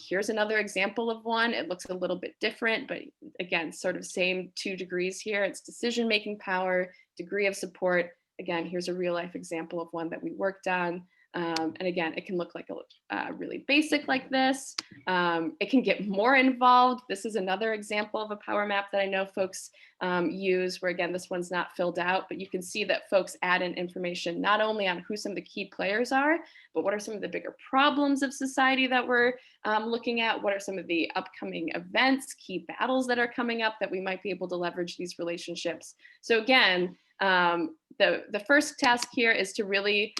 Here's another example of one. It looks a little bit different, but again, sort of same 2 degrees here. It's decision-making power, degree of support. Again, here's a real life example of one that we worked on. And again, it can look like a really basic like this. It can get more involved. This is another example of a power map that I know folks use, where again, this one's not filled out, but you can see that folks add in information not only on who some of the key players are, but what are some of the bigger problems of society that we're looking at? What are some of the upcoming events, key battles that are coming up that we might be able to leverage these relationships? So again, the first task here is to really,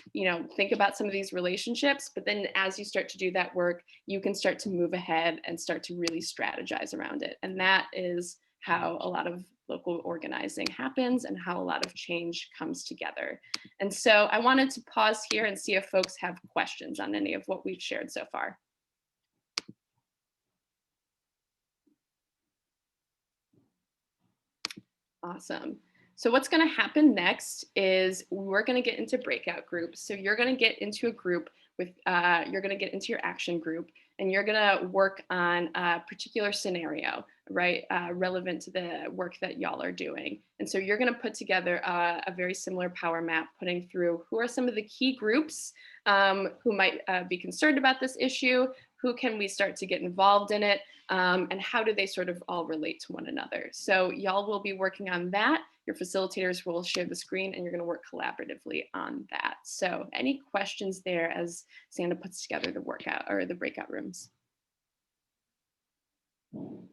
think about some of these relationships, but then as you start to do that work, you can start to move ahead and start to really strategize around it. And that is how a lot of local organizing happens and how a lot of change comes together. And so I wanted to pause here and see if folks have questions on any of what we've shared so far. Awesome. So what's going to happen next is we're going to get into breakout groups. So you're going to get into a group with, you're going to get into your action group, and you're going to work on a particular scenario, right, relevant to the work that y'all are doing. And so you're going to put together a very similar power map, putting through who are some of the key groups who might be concerned about this issue, who can we start to get involved in it, and how do they sort of all relate to one another. So y'all will be working on that. Your facilitators will share the screen and you're going to work collaboratively on that. So any questions there as Santa puts together the workout or the breakout rooms? And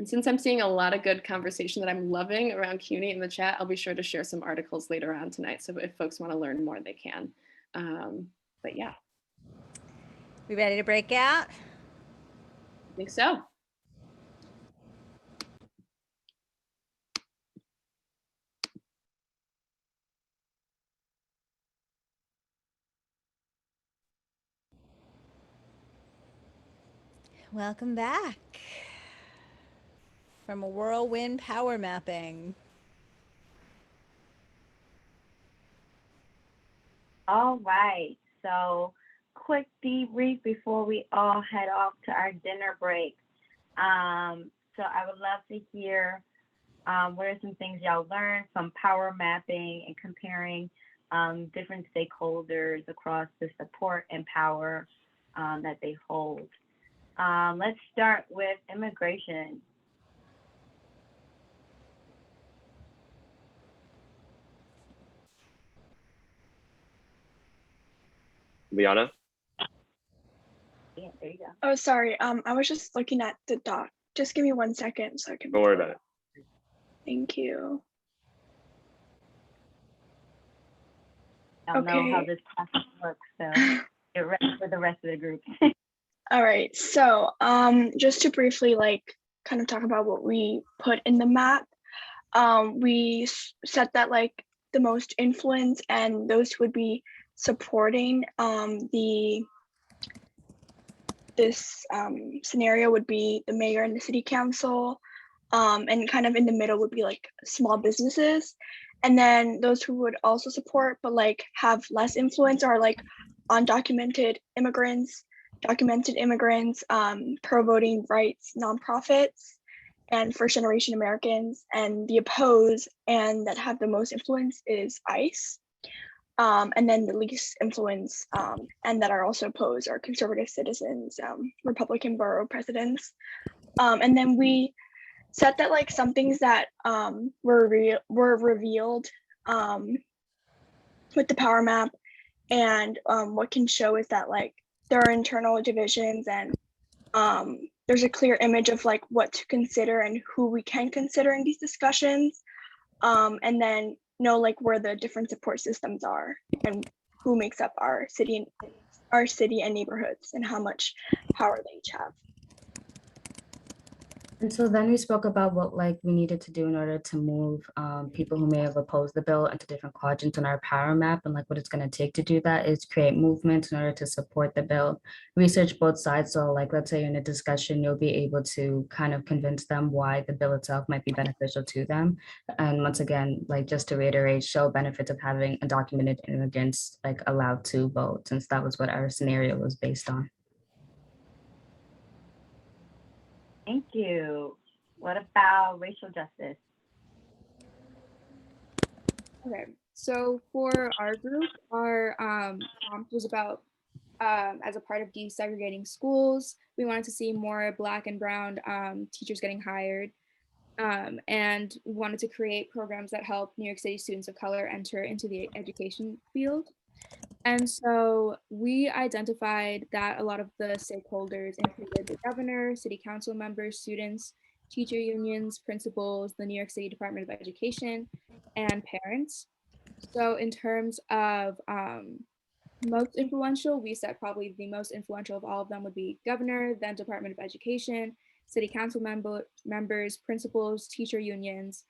since I'm seeing a lot of good conversation that I'm loving around CUNY in the chat, I'll be sure to share some articles later on tonight. So if folks want to learn more, they can. But yeah. We ready to break out? I think so. Welcome back from a whirlwind power mapping. All right, so quick debrief before we all head off to our dinner break. So I would love to hear what are some things y'all learned from power mapping and comparing different stakeholders across the support and power that they hold. Let's start with immigration. Liana? Yeah, there you go. Oh, sorry. I was just looking at the doc. Just give me 1 second so I can. Don't worry about it. Thank you. I don't know how this process works, so get ready for the rest of the group. All right. So just to briefly kind of talk about what we put in the map. We said that the most influence and those who would be supporting this scenario would be the mayor and the city council, And kind of in the middle would be like small businesses. And then those who would also support but like have less influence are like undocumented immigrants, documented immigrants, pro voting rights nonprofits, and first generation Americans. And the oppose and that have the most influence is ICE. And then the least influence and that are also opposed are conservative citizens, Republican borough presidents. And then we said that like some things that were revealed with the power map, and what can show is that like there are internal divisions, and there's a clear image of like what to consider and who we can consider in these discussions, and then know like where the different support systems are and who makes up our city and neighborhoods and how much power they each have. And so then we spoke about what like we needed to do in order to move people who may have opposed the bill into different quadrants on our power map, and like what it's going to take to do that is create movements in order to support the bill, research both sides. So like let's say in a discussion you'll be able to kind of convince them why the bill itself might be beneficial to them. And once again, like just to reiterate, show benefits of having undocumented immigrants like allowed to vote, since that was what our scenario was based on. Thank you. What about racial justice? Okay, so for our group, our prompt was about as a part of desegregating schools, we wanted to see more Black and Brown teachers getting hired. And we wanted to create programs that help New York City students of color enter into the education field. And so we identified that a lot of the stakeholders included the governor, city council members, students, teacher unions, principals, the New York City Department of Education, and parents. So in terms of most influential, we said probably the most influential of all of them would be governor, then Department of Education, city council members, principals, teacher unions,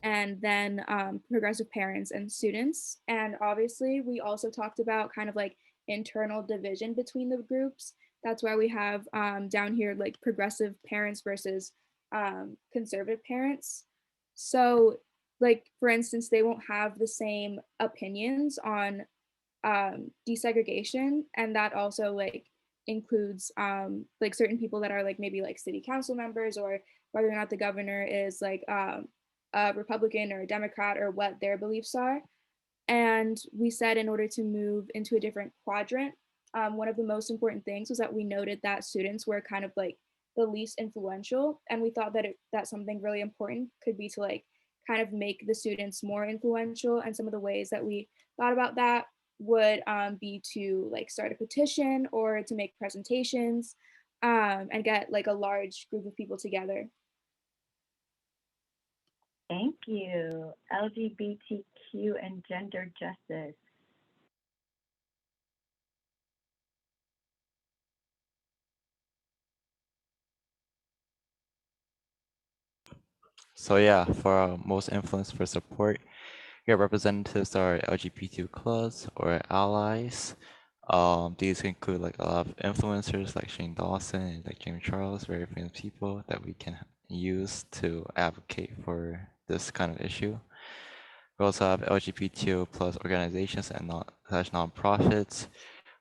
and then progressive parents and students. And obviously, we also talked about kind of like internal division between the groups. That's why we have down here like progressive parents versus conservative parents. So like, for instance, they won't have the same opinions on desegregation, and that also like includes like certain people that are like maybe like city council members, or whether or not the governor is like a Republican or a Democrat, or what their beliefs are. And we said in order to move into a different quadrant, one of the most important things was that we noted that students were kind of like the least influential, and we thought that that something really important could be to like kind of make the students more influential. And some of the ways that we thought about that would be to like start a petition or to make presentations and get like a large group of people together. Thank you. LGBTQ and gender justice. So yeah, for our most influence for support, your representatives are LGBTQ clubs or allies. These include like a lot of influencers like Shane Dawson and like James Charles, very famous people that we can use to advocate for this kind of issue. We also have LGBTQ plus organizations and nonprofits.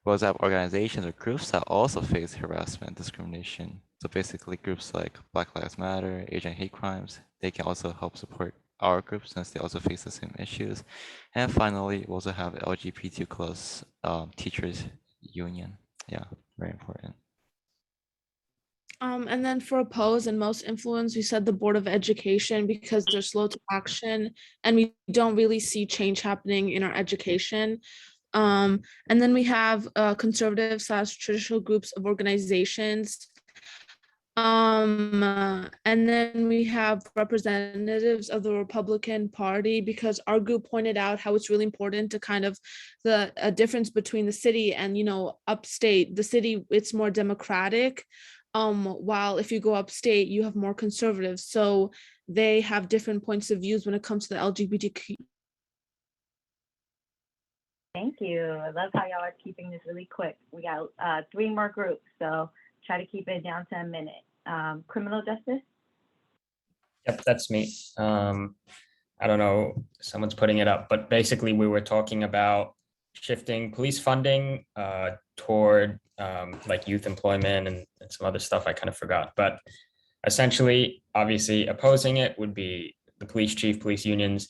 We also have organizations or groups that also face harassment and discrimination. So basically groups like Black Lives Matter, Asian hate crimes, they can also help support our group since they also face the same issues. And finally, we also have LGBTQ plus teachers union. Yeah, very important. And then for oppose and most influence, we said the Board of Education, because they're slow to action and we don't really see change happening in our education. And then we have conservative / traditional groups of organizations. And then we have representatives of the Republican Party, because our group pointed out how it's really important to kind of the difference between the city and, you know, upstate. The city, it's more democratic, while if you go upstate, you have more conservatives. So they have different points of views when it comes to the LGBTQ. Thank you. I love how y'all are keeping this really quick. We got 3 more groups, so try to keep it down to a minute. Criminal justice. Yep, that's me. I don't know, someone's putting it up, but basically we were talking about shifting police funding toward like youth employment and some other stuff I kind of forgot. But essentially, obviously opposing it would be the police chief, police unions.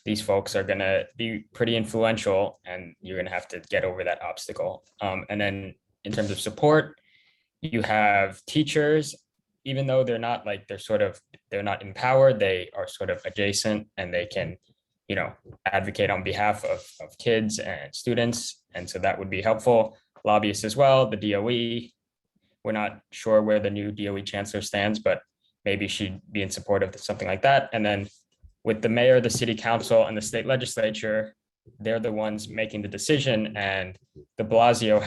These folks are going to be pretty influential and you're going to have to get over that obstacle. And then in terms of support, you have teachers, even though they're not like they're not empowered, they are sort of adjacent and they can, advocate on behalf of kids and students. And so that would be helpful. Lobbyists as well, the DOE. We're not sure where the new DOE chancellor stands, but maybe she'd be in support of something like that. And then with the mayor, the city council, and the state legislature, they're the ones making the decision. And de Blasio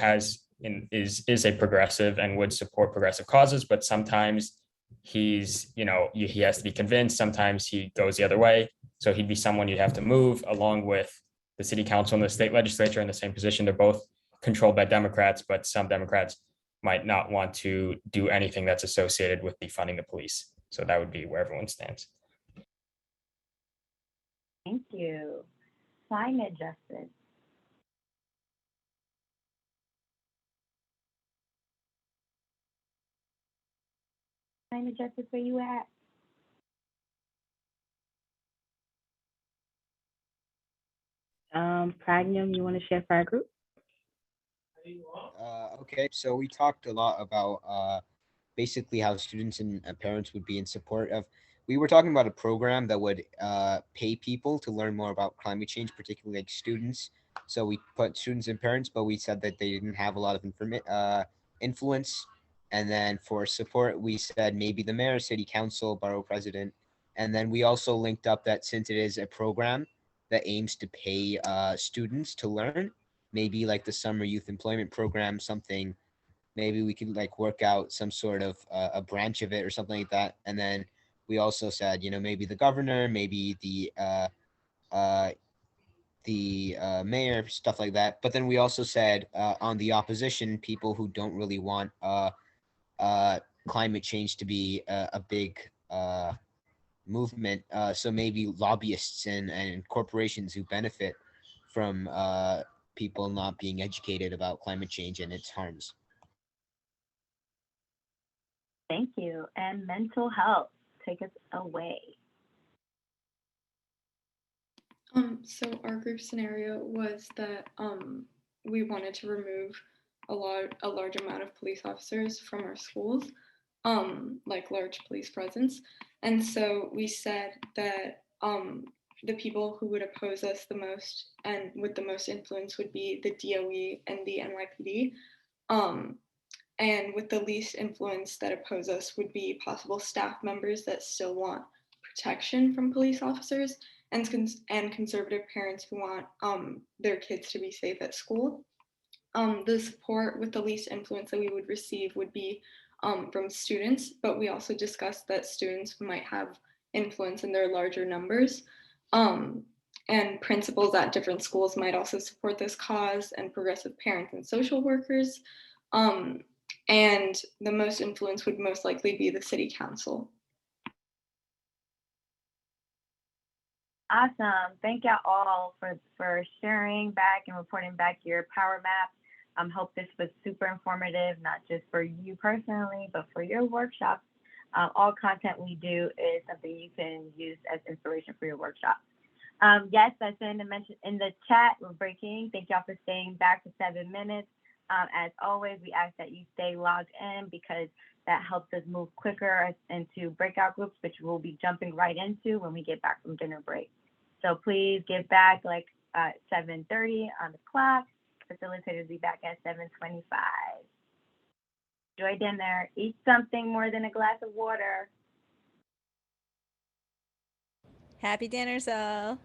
is a progressive and would support progressive causes, but sometimes he has to be convinced. Sometimes he goes the other way. So he'd be someone you'd have to move along with the city council and the state legislature in the same position. They're both controlled by Democrats, but some Democrats might not want to do anything that's associated with defunding the police. So that would be where everyone stands. Thank you. Climate justice. Climate justice, where you at? Pragnum, you want to share for our group? Okay, so we talked a lot about basically how students and parents would be in support of. We were talking about a program that would pay people to learn more about climate change, particularly like students. So we put students and parents, but we said that they didn't have a lot of influence. And then for support, we said maybe the mayor, city council, borough president. And then we also linked up that since it is a program that aims to pay students to learn, maybe like the summer youth employment program, something, maybe we could like work out some sort of a branch of it or something like that. And then we also said, maybe the governor, maybe the mayor, stuff like that. But then we also said on the opposition, people who don't really want climate change to be a big movement. So maybe lobbyists and corporations who benefit from people not being educated about climate change and its harms. Thank you. And mental health, take us away. So our group scenario was that we wanted to remove a large amount of police officers from our schools, like large police presence. And so we said that the people who would oppose us the most and with the most influence would be the DOE and the NYPD. And with the least influence that oppose us would be possible staff members that still want protection from police officers and conservative parents who want their kids to be safe at school. The support with the least influence that we would receive would be from students, but we also discussed that students might have influence in their larger numbers. And principals at different schools might also support this cause, and progressive parents and social workers. And the most influence would most likely be the city council. Awesome. Thank y'all all for sharing back and reporting back your power map. Hope this was super informative, not just for you personally, but for your workshops. All content we do is something you can use as inspiration for your workshop. Yes, I said in the chat, we're breaking. Thank y'all for staying back for 7 minutes. As always, we ask that you stay logged in because that helps us move quicker into breakout groups, which we'll be jumping right into when we get back from dinner break. So please get back like 7:30 on the clock. Facilitators will be back at 7:25. Enjoy dinner. Eat something more than a glass of water. Happy dinners all.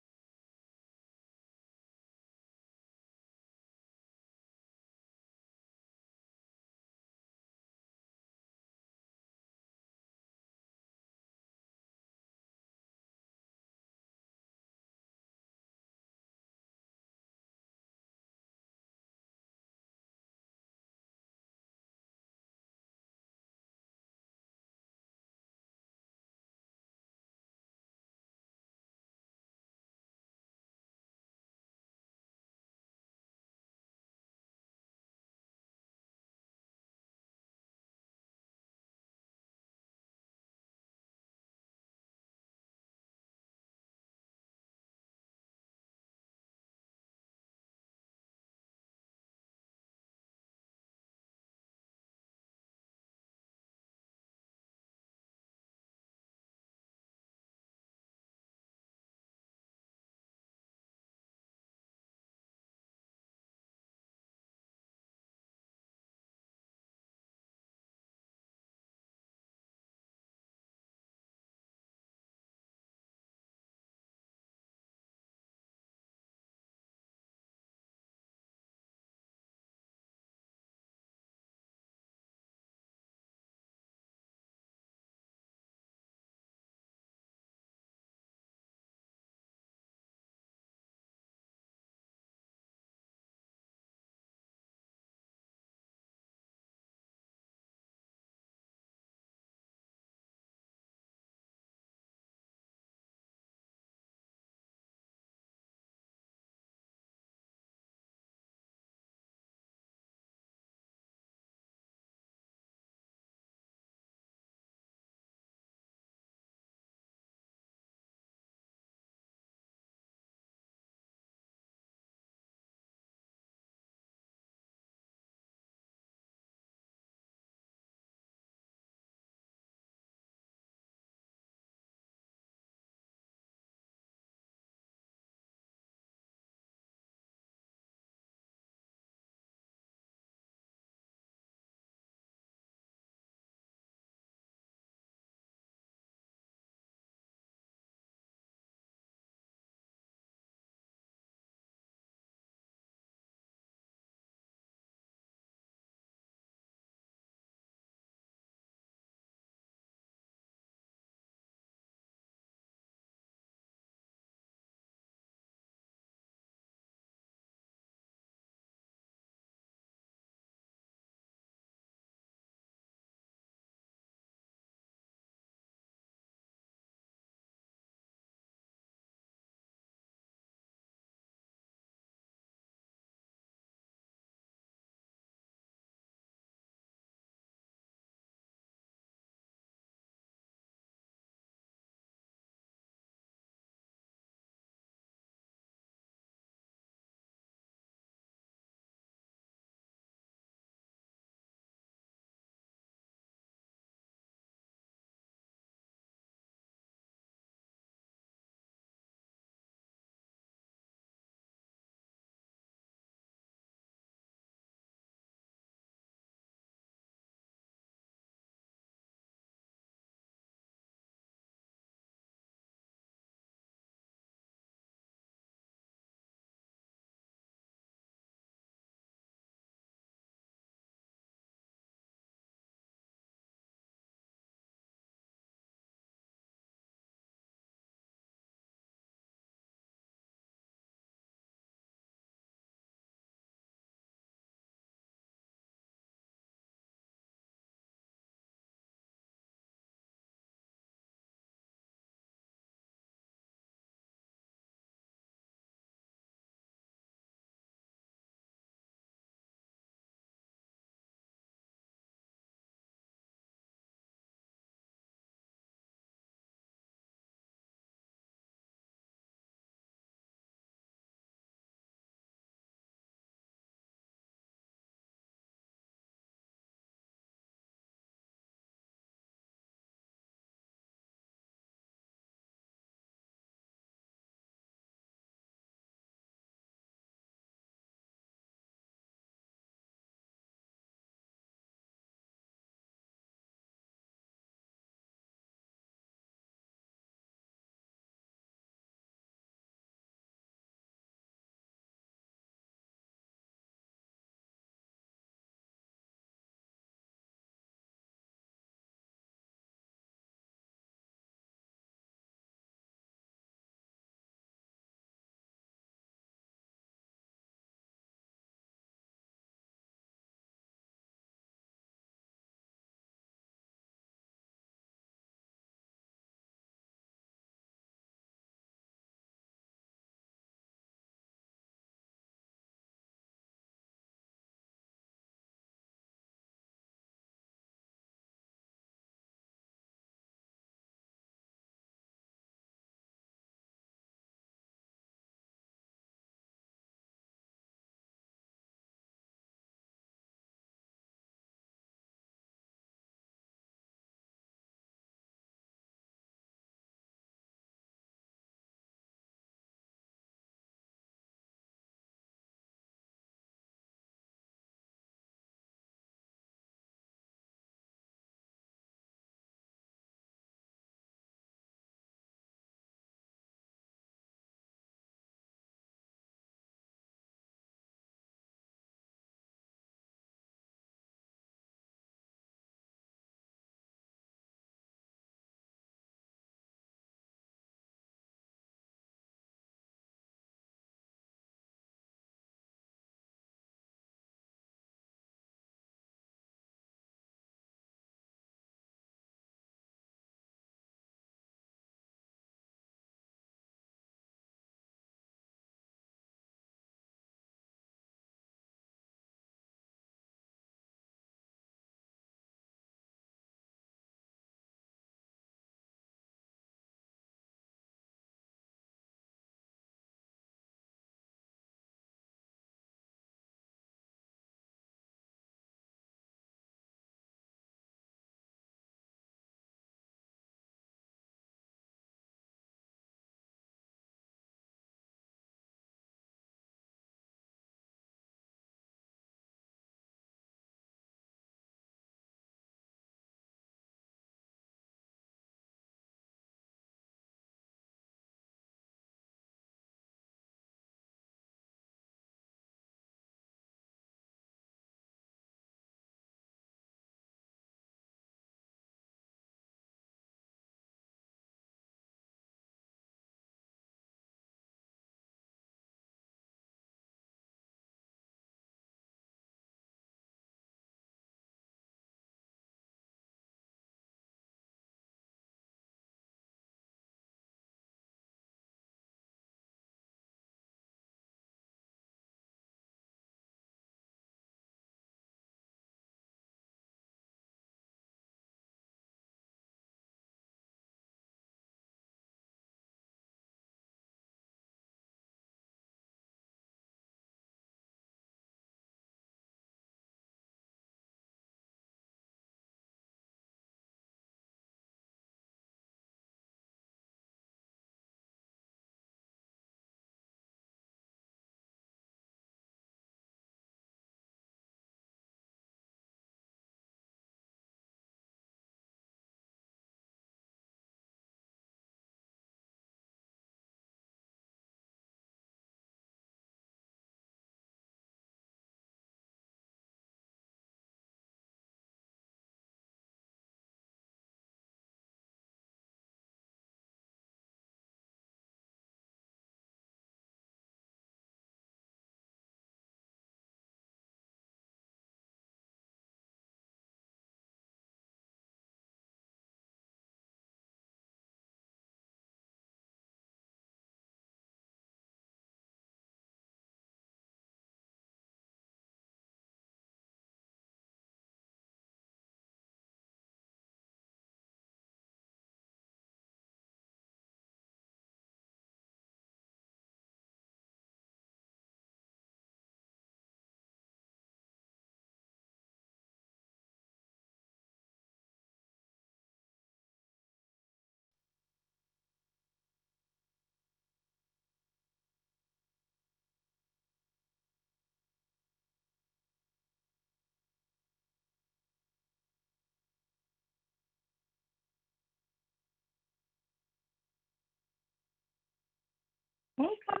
Hey, Carl.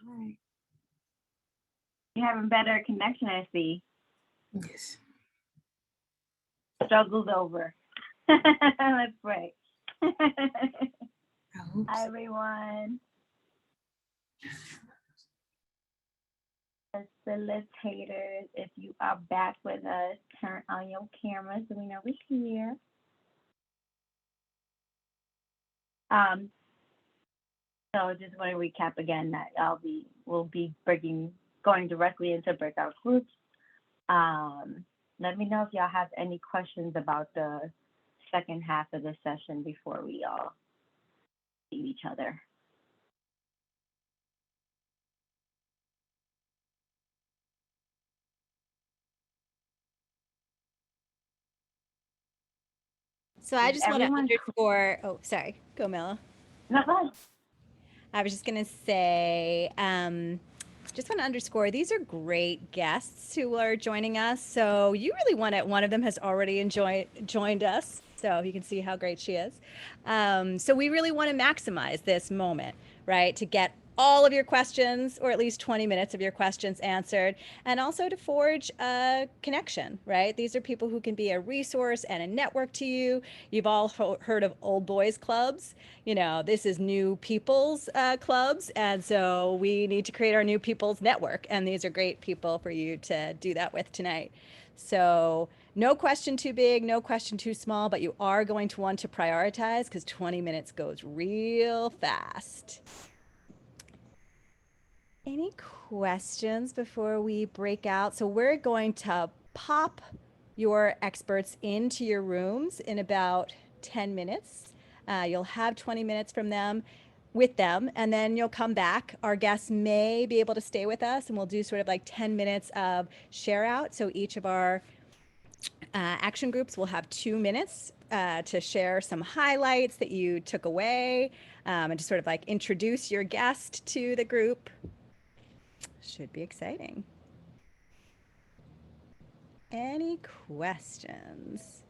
Hi. You're having better connection, I see. Yes. Struggle's over. Let's pray. Hi, everyone. Facilitators, if you are back with us, turn on your camera so we know we're here. So just want to recap again that we'll be going directly into breakout groups. Let me know if y'all have any questions about the second half of the session before we all see each other. So I Is just want to everyone underscore, oh, sorry, go Mela. No, go ahead. I was just going to say, just want to underscore, these are great guests who are joining us. So you really want it. One of them has already joined us. So you can see how great she is. So we really want to maximize this moment, right? To get all of your questions, or at least 20 minutes of your questions answered, and also to forge a connection, right? These are people who can be a resource and a network to you. You've all heard of old boys clubs. You know, this is new people's clubs. And so we need to create our new people's network. And these are great people for you to do that with tonight. So no question too big, no question too small, but you are going to want to prioritize because 20 minutes goes real fast. Any questions before we break out? So we're going to pop your experts into your rooms in about 10 minutes. You'll have 20 minutes from them with them, and then you'll come back. Our guests may be able to stay with us, and we'll do sort of like 10 minutes of share out. So each of our action groups will have 2 minutes to share some highlights that you took away and to sort of like introduce your guest to the group. Should be exciting. Any questions?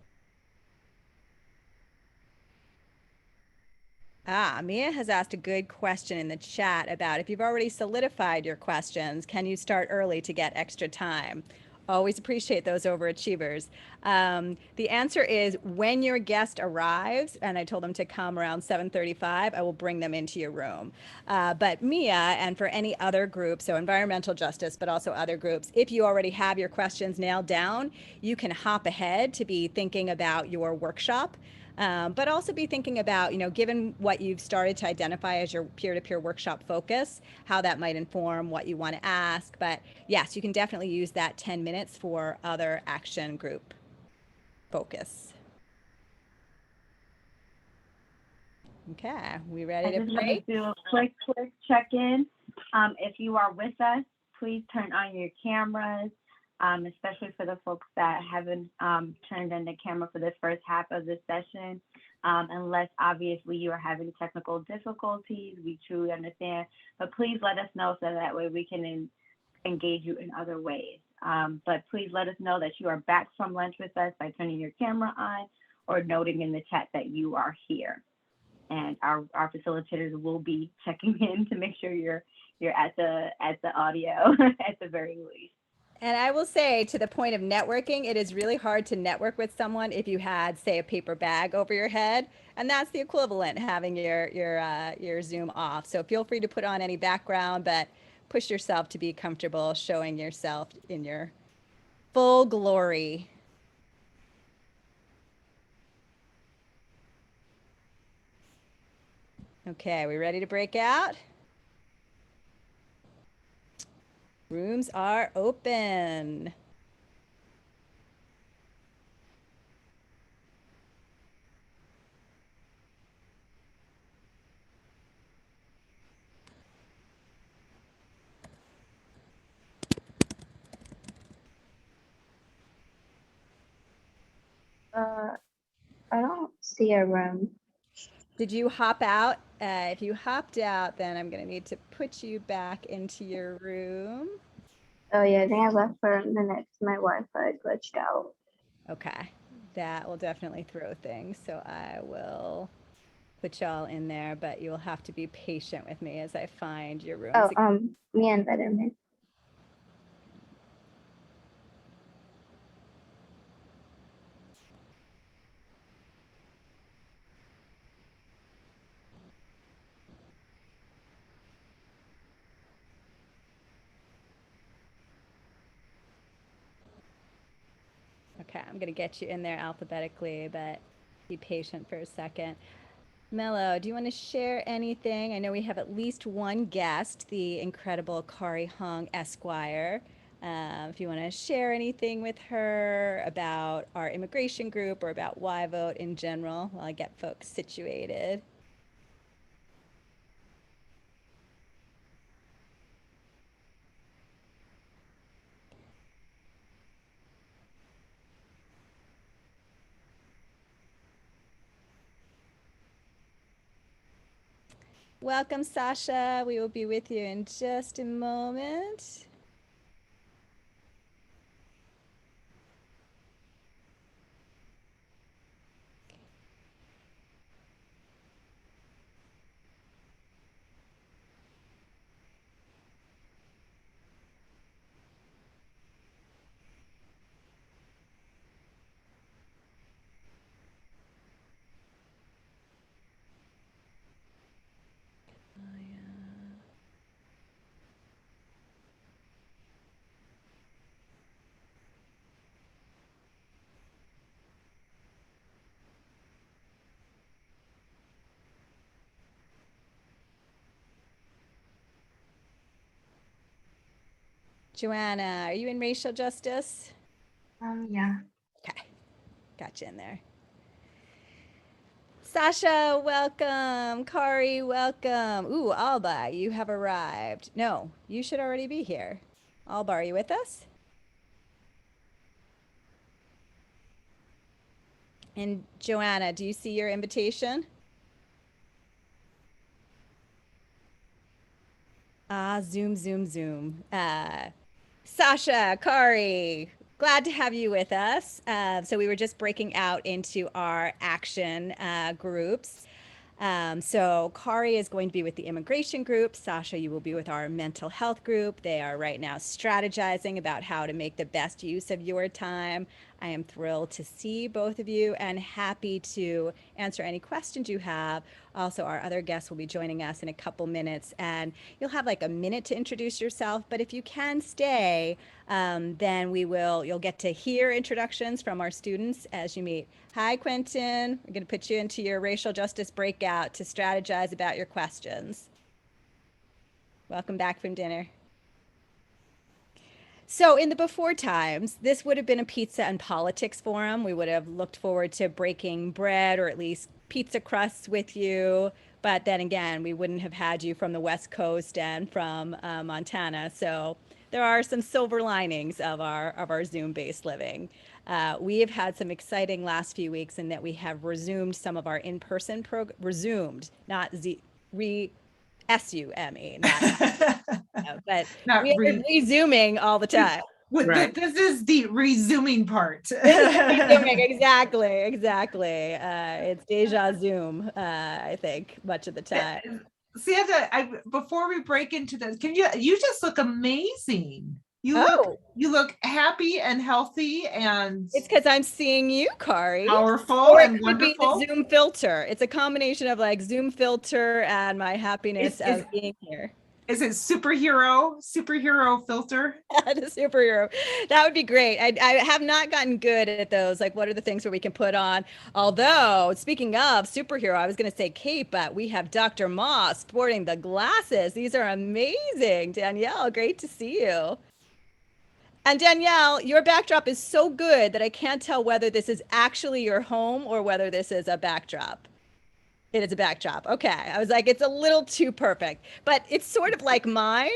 Mia has asked a good question in the chat about if you've already solidified your questions, can you start early to get extra time? Always appreciate those overachievers. The answer is when your guest arrives, and I told them to come around 7:35, I will bring them into your room. But Mia, and for any other group, so environmental justice, but also other groups, if you already have your questions nailed down, you can hop ahead to be thinking about your workshop. But also be thinking about, you know, given what you've started to identify as your peer-to-peer workshop focus, how that might inform what you want to ask. But yes, you can definitely use that 10 minutes for other action group focus. Okay, we ready to I just want break? to do a quick check-in. If you are with us, please turn on your cameras, especially for the folks that haven't turned on the camera for the first half of the session. Unless obviously you are having technical difficulties, we truly understand, but please let us know so that way we can engage you in other ways. But please let us know that you are back from lunch with us by turning your camera on or noting in the chat that you are here. And our facilitators will be checking in to make sure you're at the audio at the very least. And I will say, to the point of networking, it is really hard to network with someone if you had, say, a paper bag over your head, and that's the equivalent having your Zoom off. So feel free to put on any background, but push yourself to be comfortable showing yourself in your full glory. Okay, we ready to break out? Rooms are open. I don't see a room. Did you hop out? If you hopped out, then I'm going to need to put you back into your room. Oh yeah, I think I left for a minute. My Wi-Fi glitched out. Okay, that will definitely throw things. So I will put y'all in there, but you will have to be patient with me as I find your rooms. Oh, me and Betterman. Okay, I'm gonna get you in there alphabetically, but be patient for a second. Mello, do you want to share anything? I know we have at least one guest, the incredible Kari Hung Esquire. If you want to share anything with her about our immigration group or about YVote in general, while I get folks situated. Welcome, Sasha. We will be with you in just a moment. Joanna, are you in racial justice? Yeah. Okay, got you in there. Sasha, welcome. Kari, welcome. Ooh, Alba, you have arrived. No, you should already be here. Alba, are you with us? And Joanna, do you see your invitation? Zoom, zoom, zoom. Sasha, Kari, glad to have you with us. So we were just breaking out into our action groups. So Kari is going to be with the immigration group. Sasha, you will be with our mental health group. They are right now strategizing about how to make the best use of your time. I am thrilled to see both of you and happy to answer any questions you have. Also, our other guests will be joining us in a couple minutes, and you'll have like a minute to introduce yourself. But if you can stay, then you'll get to hear introductions from our students as you meet. Hi, Quentin. We're going to put you into your racial justice breakout to strategize about your questions. Welcome back from dinner. So in the before times, this would have been a pizza and politics forum. We would have looked forward to breaking bread or at least pizza crusts with you. But then again, we wouldn't have had you from the West Coast and from Montana. So there are some silver linings of our Zoom-based living. We have had some exciting last few weeks in that we have resumed some of our in-person resumed, not S-U-M-E, not but Not we are resuming all the time. This is the resuming part. Resuming, exactly. It's deja Zoom, I think, much of the time. Santa, before we break into this, you just look amazing. You look happy and healthy, and it's because I'm seeing you, Kari. Powerful or and it could be wonderful. the Zoom filter. It's a combination of like Zoom filter and my happiness of being here. Is it superhero filter? The superhero. That would be great. I have not gotten good at those. Like, what are the things where we can put on? Although, speaking of superhero, I was going to say cape, but we have Dr. Moss sporting the glasses. These are amazing. Danielle, great to see you. And Danielle, your backdrop is so good that I can't tell whether this is actually your home or whether this is a backdrop. It is a backdrop. Okay. I was like, it's a little too perfect, but it's sort of like mine,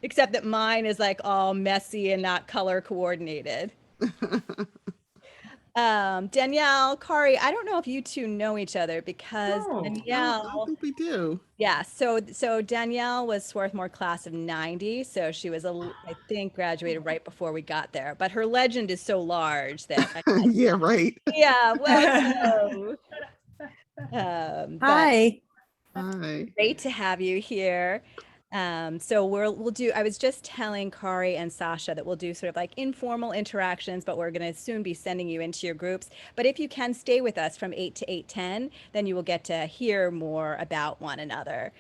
except that mine is like all messy and not color coordinated. Danielle, Kari, I don't know if you two know each other because Danielle. I don't think we do. Yeah. So Danielle was Swarthmore class of 90. So she was, I think, graduated right before we got there, but her legend is so large that. Yeah, right. Yeah. Welcome. But Hi. great to have you here. So we'll do, I was just telling Kari and Sasha that we'll do sort of like informal interactions, but we're going to soon be sending you into your groups. But if you can stay with us from 8 to 8:10, then you will get to hear more about one another,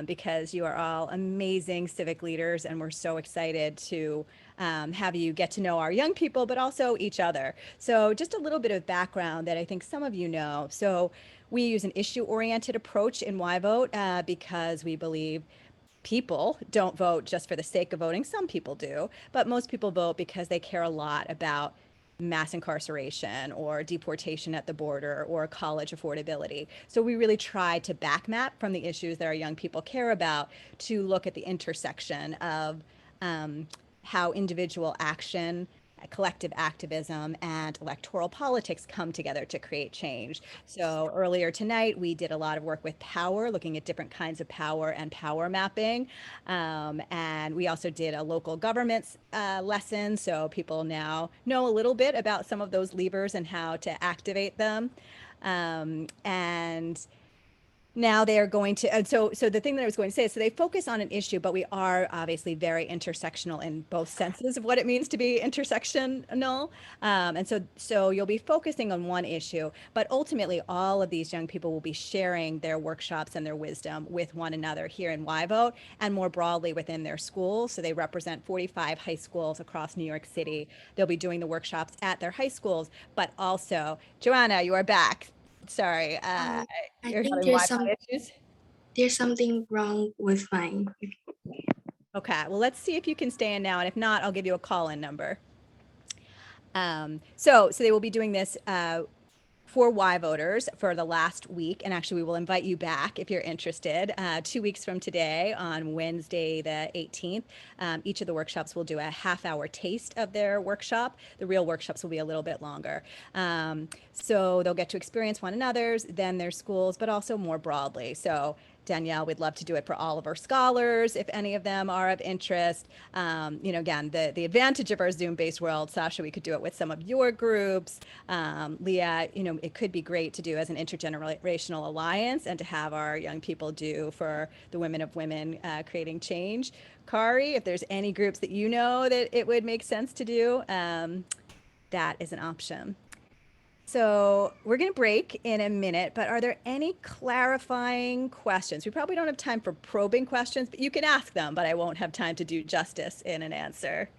because you are all amazing civic leaders, and we're so excited to have you get to know our young people, but also each other. So just a little bit of background that I think some of you know. So we use an issue-oriented approach in YVote because we believe people don't vote just for the sake of voting. Some people do, but most people vote because they care a lot about mass incarceration or deportation at the border or college affordability. So we really try to back map from the issues that our young people care about to look at the intersection of how individual action, collective activism, and electoral politics come together to create change. So earlier tonight, we did a lot of work with power, looking at different kinds of power and power mapping. And we also did a local governments lesson, so people now know a little bit about some of those levers and how to activate them. And now they are going to, and so the thing that I was going to say is, so they focus on an issue, but we are obviously very intersectional in both senses of what it means to be intersectional. And so you'll be focusing on one issue, but ultimately all of these young people will be sharing their workshops and their wisdom with one another here in YVote and more broadly within their schools. So they represent 45 high schools across New York City. They'll be doing the workshops at their high schools, but also, Joanna, you are back. Sorry, I you're think having there's Wi-Fi issues. there's something wrong with mine. Okay, well, let's see if you can stay in now, and if not, I'll give you a call-in number. So they will be doing this for YVoters for the last week, and actually we will invite you back if you're interested 2 weeks from today on Wednesday the 18th. Each of the workshops will do a half-hour taste of their workshop. The real workshops will be a little bit longer. So they'll get to experience one another's, then their schools, but also more broadly. So Danielle, we'd love to do it for all of our scholars, if any of them are of interest. Again, the advantage of our Zoom-based world, Sasha, we could do it with some of your groups. Leah, it could be great to do as an intergenerational alliance and to have our young people do for the Women of Women creating change. Kari, if there's any groups that you know that it would make sense to do, that is an option. So we're going to break in a minute, but are there any clarifying questions? We probably don't have time for probing questions, but you can ask them, but I won't have time to do justice in an answer.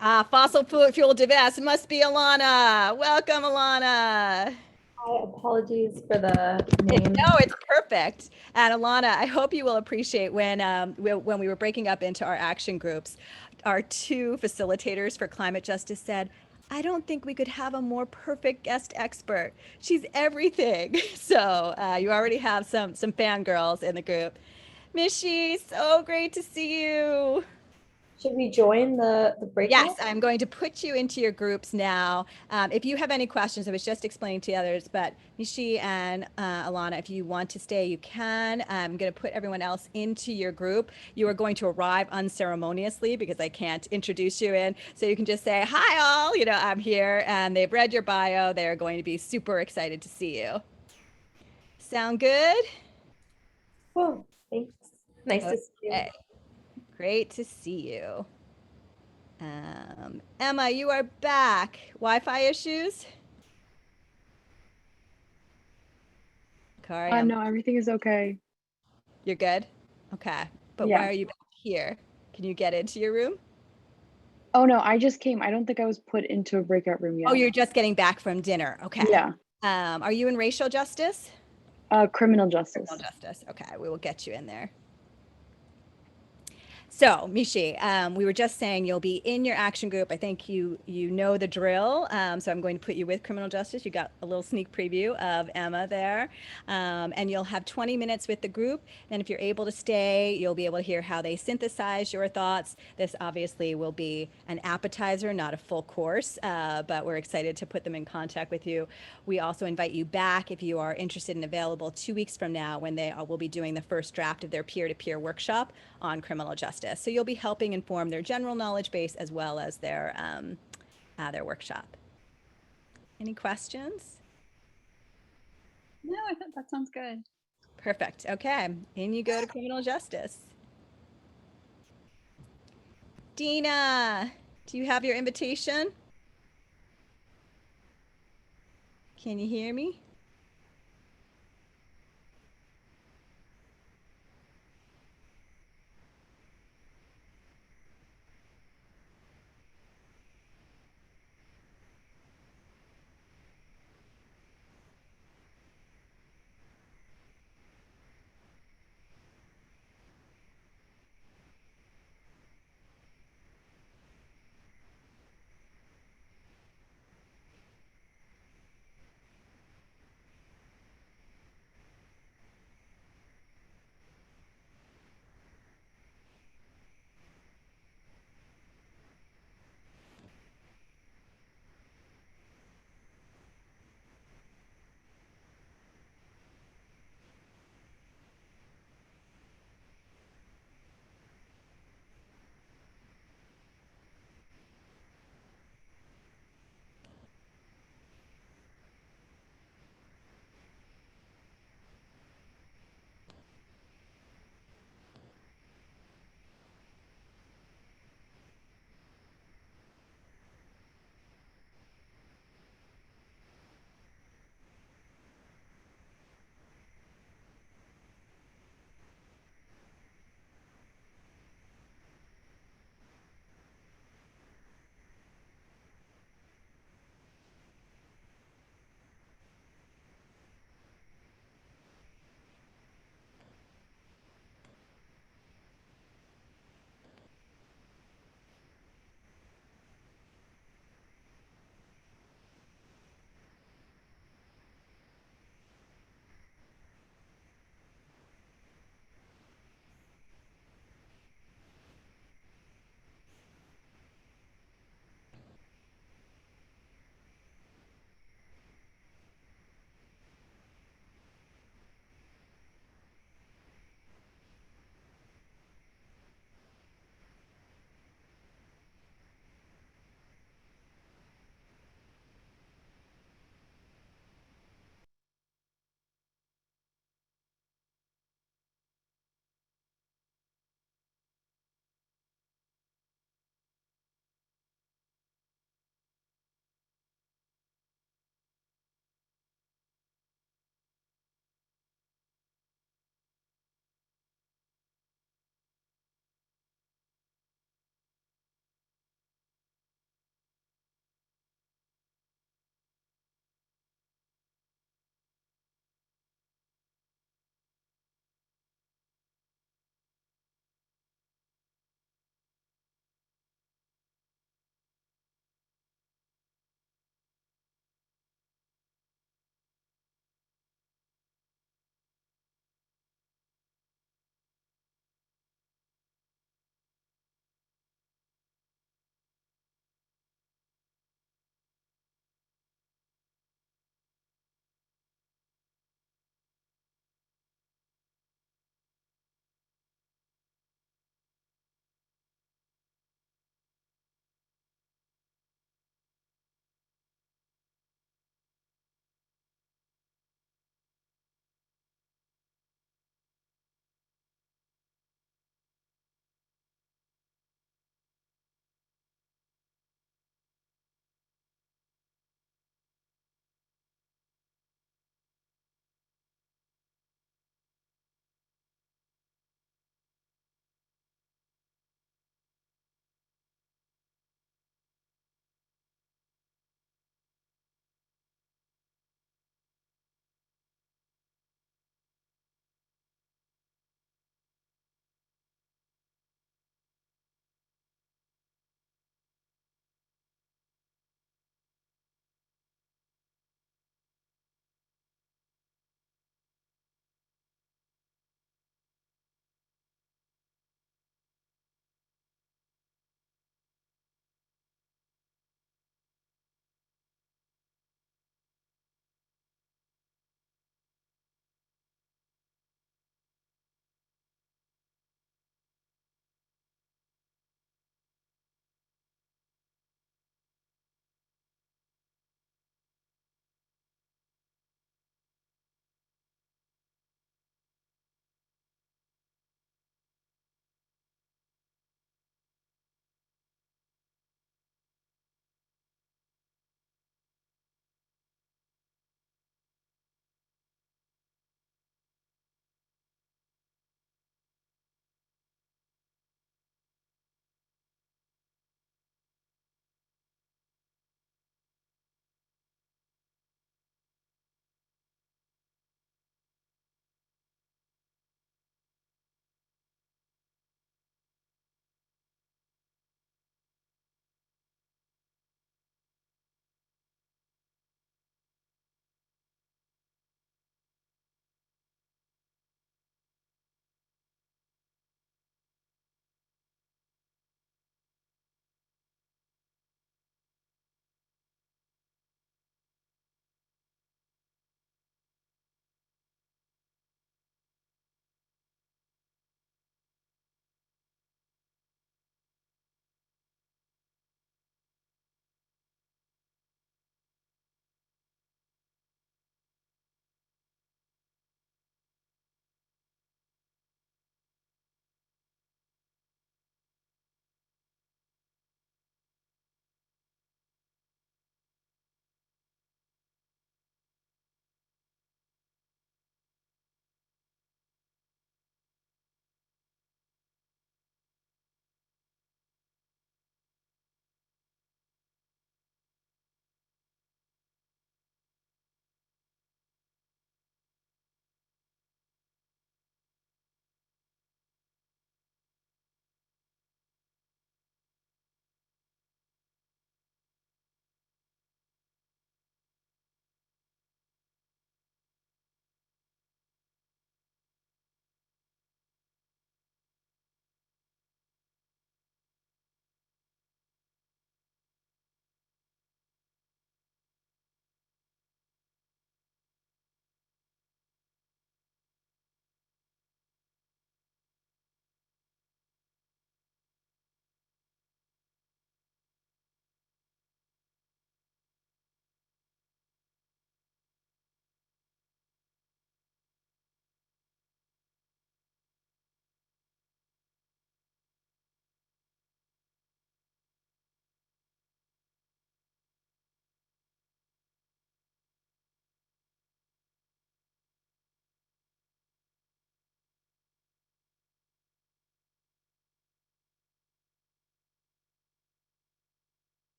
Fossil fuel divest must be Alana. Welcome, Alana. Hi, apologies for the name. No, it's perfect. And Alana, I hope you will appreciate when we were breaking up into our action groups, our two facilitators for climate justice said, I don't think we could have a more perfect guest expert. She's everything. So you already have some fangirls in the group. Mishi, so great to see you. Should we join the breakout? Yes, I'm going to put you into your groups now. If you have any questions, I was just explaining to the others, but Mishi and Alana, if you want to stay, you can. I'm going to put everyone else into your group. You are going to arrive unceremoniously because I can't introduce you in. So you can just say, hi all, I'm here, and they've read your bio. They're going to be super excited to see you. Sound good? Cool, thanks. Nice to see you. Great to see you. Emma, you are back. Wi-Fi issues? Kari, No, everything is okay. You're good? Okay. But Yeah. why are you back here? Can you get into your room? Oh no, I just came. I don't think I was put into a breakout room yet. Oh, you're just getting back from dinner. Okay. Yeah. Are you in racial justice? Criminal justice. Criminal justice. Okay, we will get you in there. So, Mishi, we were just saying you'll be in your action group. I think you know the drill. So I'm going to put you with criminal justice. You got a little sneak preview of Emma there. And you'll have 20 minutes with the group. And if you're able to stay, you'll be able to hear how they synthesize your thoughts. This obviously will be an appetizer, not a full course, but we're excited to put them in contact with you. We also invite you back if you are interested and available 2 weeks from now when they will be doing the first draft of their peer-to-peer workshop on criminal justice. So you'll be helping inform their general knowledge base as well as their workshop. Any questions? No, I thought that sounds good. Perfect. Okay. In you go to criminal justice. Dina, do you have your invitation? Can you hear me?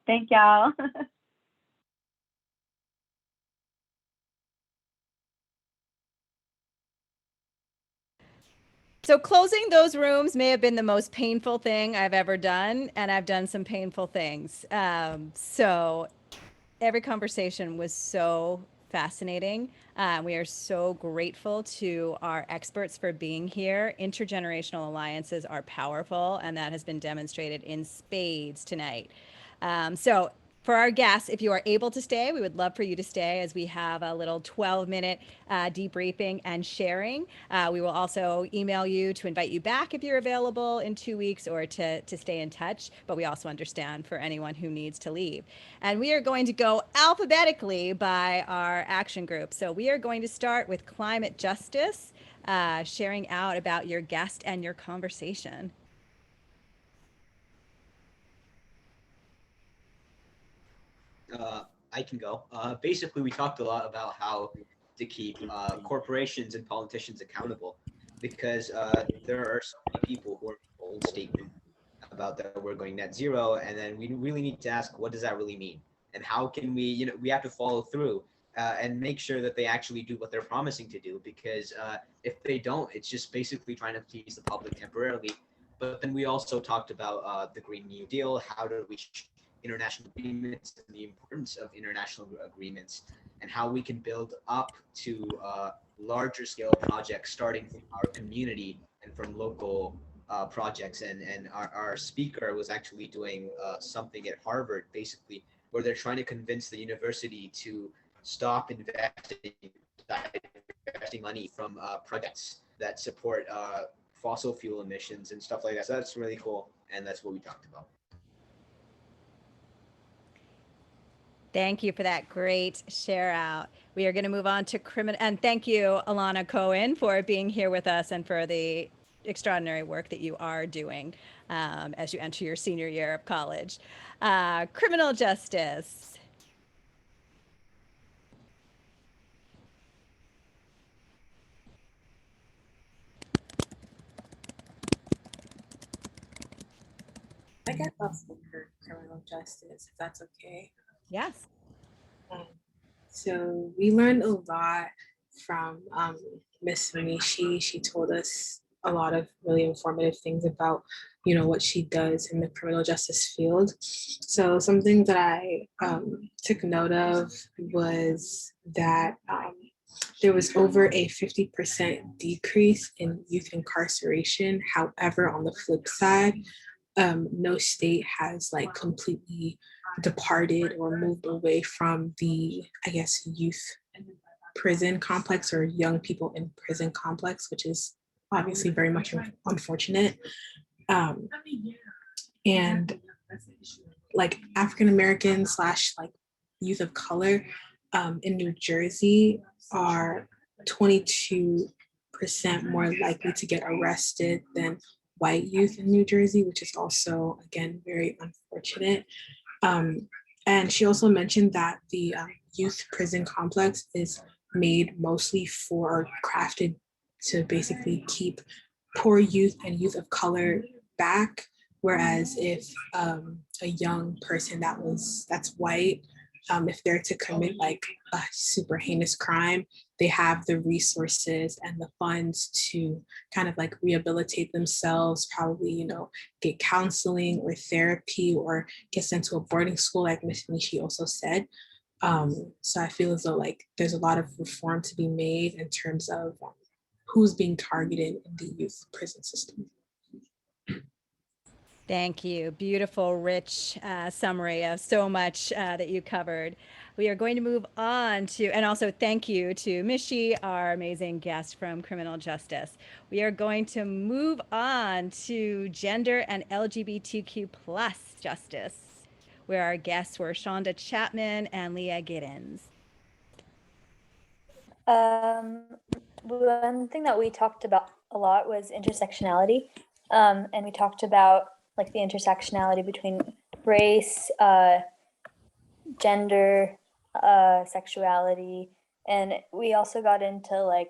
Thank y'all. So closing those rooms may have been the most painful thing I've ever done, and I've done some painful things. So every conversation was so fascinating. We are so grateful to our experts for being here. Intergenerational alliances are powerful, and that has been demonstrated in spades tonight. So for our guests, if you are able to stay, we would love for you to stay as we have a little 12-minute debriefing and sharing. We will also email you to invite you back if you're available in 2 weeks, or to stay in touch, but we also understand for anyone who needs to leave. And we are going to go alphabetically by our action group. So we are going to start with climate justice, sharing out about your guest and your conversation. I can go. Basically, we talked a lot about how to keep corporations and politicians accountable, because there are so many people who are making bold statement about that we're going net zero, and then we really need to ask, what does that really mean, and how can we, we have to follow through and make sure that they actually do what they're promising to do, because if they don't, it's just basically trying to please the public temporarily. But then we also talked about the Green New Deal, how to reach international agreements, and the importance of international agreements, and how we can build up to larger scale projects starting from our community and from local projects. And our speaker was actually doing something at Harvard, basically, where they're trying to convince the university to stop investing money from projects that support fossil fuel emissions and stuff like that. So that's really cool, and that's what we talked about. Thank you for that great share out. We are going to move on to criminal, and thank you, Alana Cohen, for being here with us and for the extraordinary work that you are doing as you enter your senior year of college. Criminal justice. I get off for criminal justice, if that's okay. Yes. So we learned a lot from Miss Manishi. She told us a lot of really informative things about, what she does in the criminal justice field. So something that I took note of was that there was over a 50% decrease in youth incarceration. However, on the flip side, no state has completely departed or moved away from the, I guess, youth prison complex or young people in prison complex, which is obviously very much unfortunate. And African Americans / youth of color in New Jersey are 22% more likely to get arrested than white youth in New Jersey, which is also, again, very unfortunate. And she also mentioned that the youth prison complex is made mostly for, crafted to basically keep poor youth and youth of color back. Whereas if a young person that's white, if they're to commit a super heinous crime, they have the resources and the funds to kind of rehabilitate themselves, probably, get counseling or therapy or get sent to a boarding school, like Ms. Nishi also said. So I feel as though there's a lot of reform to be made in terms of who's being targeted in the youth prison system. Thank you. Beautiful, rich summary of so much that you covered. We are going to move on to, and also thank you to Mishi, our amazing guest from Criminal Justice. We are going to move on to gender and LGBTQ plus justice, where our guests were Shonda Chapman and Leah Giddens. One thing that we talked about a lot was intersectionality. And we talked about the intersectionality between race, gender, sexuality, and we also got into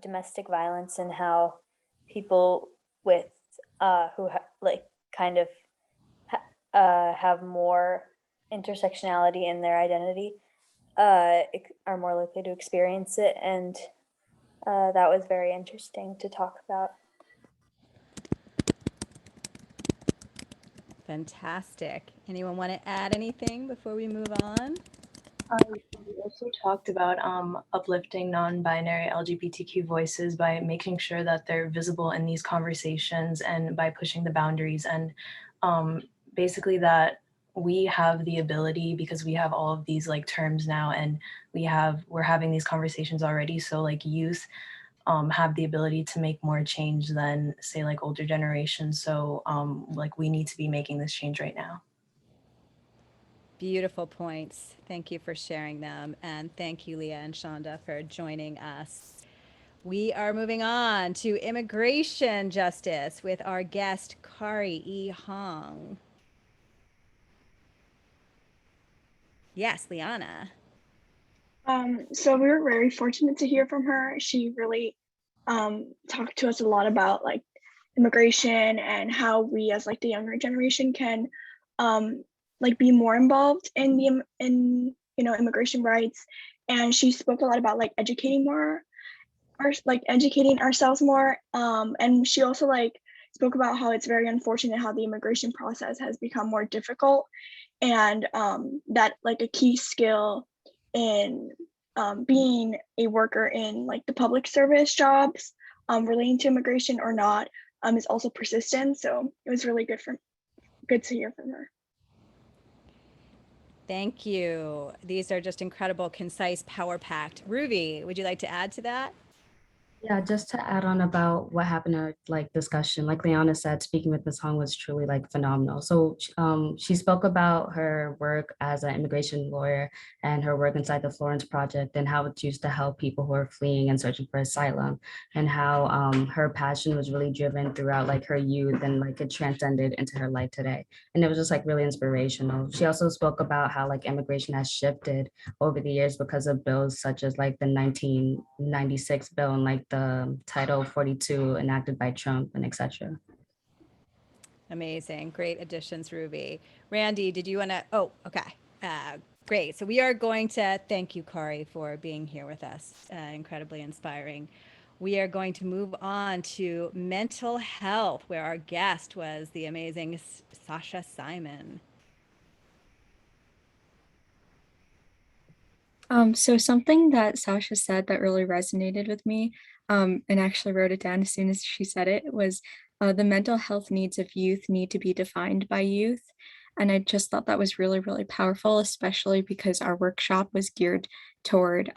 domestic violence and how people with who kind of have more intersectionality in their identity are more likely to experience it. And that was very interesting to talk about. Fantastic. Anyone want to add anything before we move on? We also talked about uplifting non-binary LGBTQ voices by making sure that they're visible in these conversations and by pushing the boundaries, and basically that we have the ability, because we have all of these like terms now, and we're having these conversations already. So like youth have the ability to make more change than say like older generations. So like we need to be making this change right now. Beautiful points. Thank you for sharing them. And thank you, Leah and Shonda, for joining us. We are moving on to immigration justice with our guest, Kari E. Hong. Yes, Liana. So we were very fortunate to hear from her. She really talked to us a lot about like immigration and how we as like the younger generation can like be more involved in immigration rights. And she spoke a lot about like educating ourselves more. And she also like spoke about how it's very unfortunate how the immigration process has become more difficult, and that like a key skill in being a worker in like the public service jobs relating to immigration or not is also persistent. So it was really good to hear from her. Thank you. These are just incredible, concise, power-packed. Ruby, would you like to add to that? Yeah, just to add on about what happened at like discussion, like Liana said, speaking with Ms. Hong was truly like phenomenal. So she spoke about her work as an immigration lawyer and her work inside the Florence Project and how it's used to help people who are fleeing and searching for asylum, and how her passion was really driven throughout like her youth and like it transcended into her life today. And it was just like really inspirational. She also spoke about how like immigration has shifted over the years because of bills such as like the 1996 bill and like the Title 42 enacted by Trump and etc. Amazing. Great additions, Ruby. Randy, did you want to? Oh, okay. Great. So we are going to thank you, Kari, for being here with us. Incredibly inspiring. We are going to move on to mental health, where our guest was the amazing Sasha Simon. So something that Sasha said that really resonated with me, and actually wrote it down as soon as she said it, was the mental health needs of youth need to be defined by youth. And I just thought that was really, really powerful, especially because our workshop was geared toward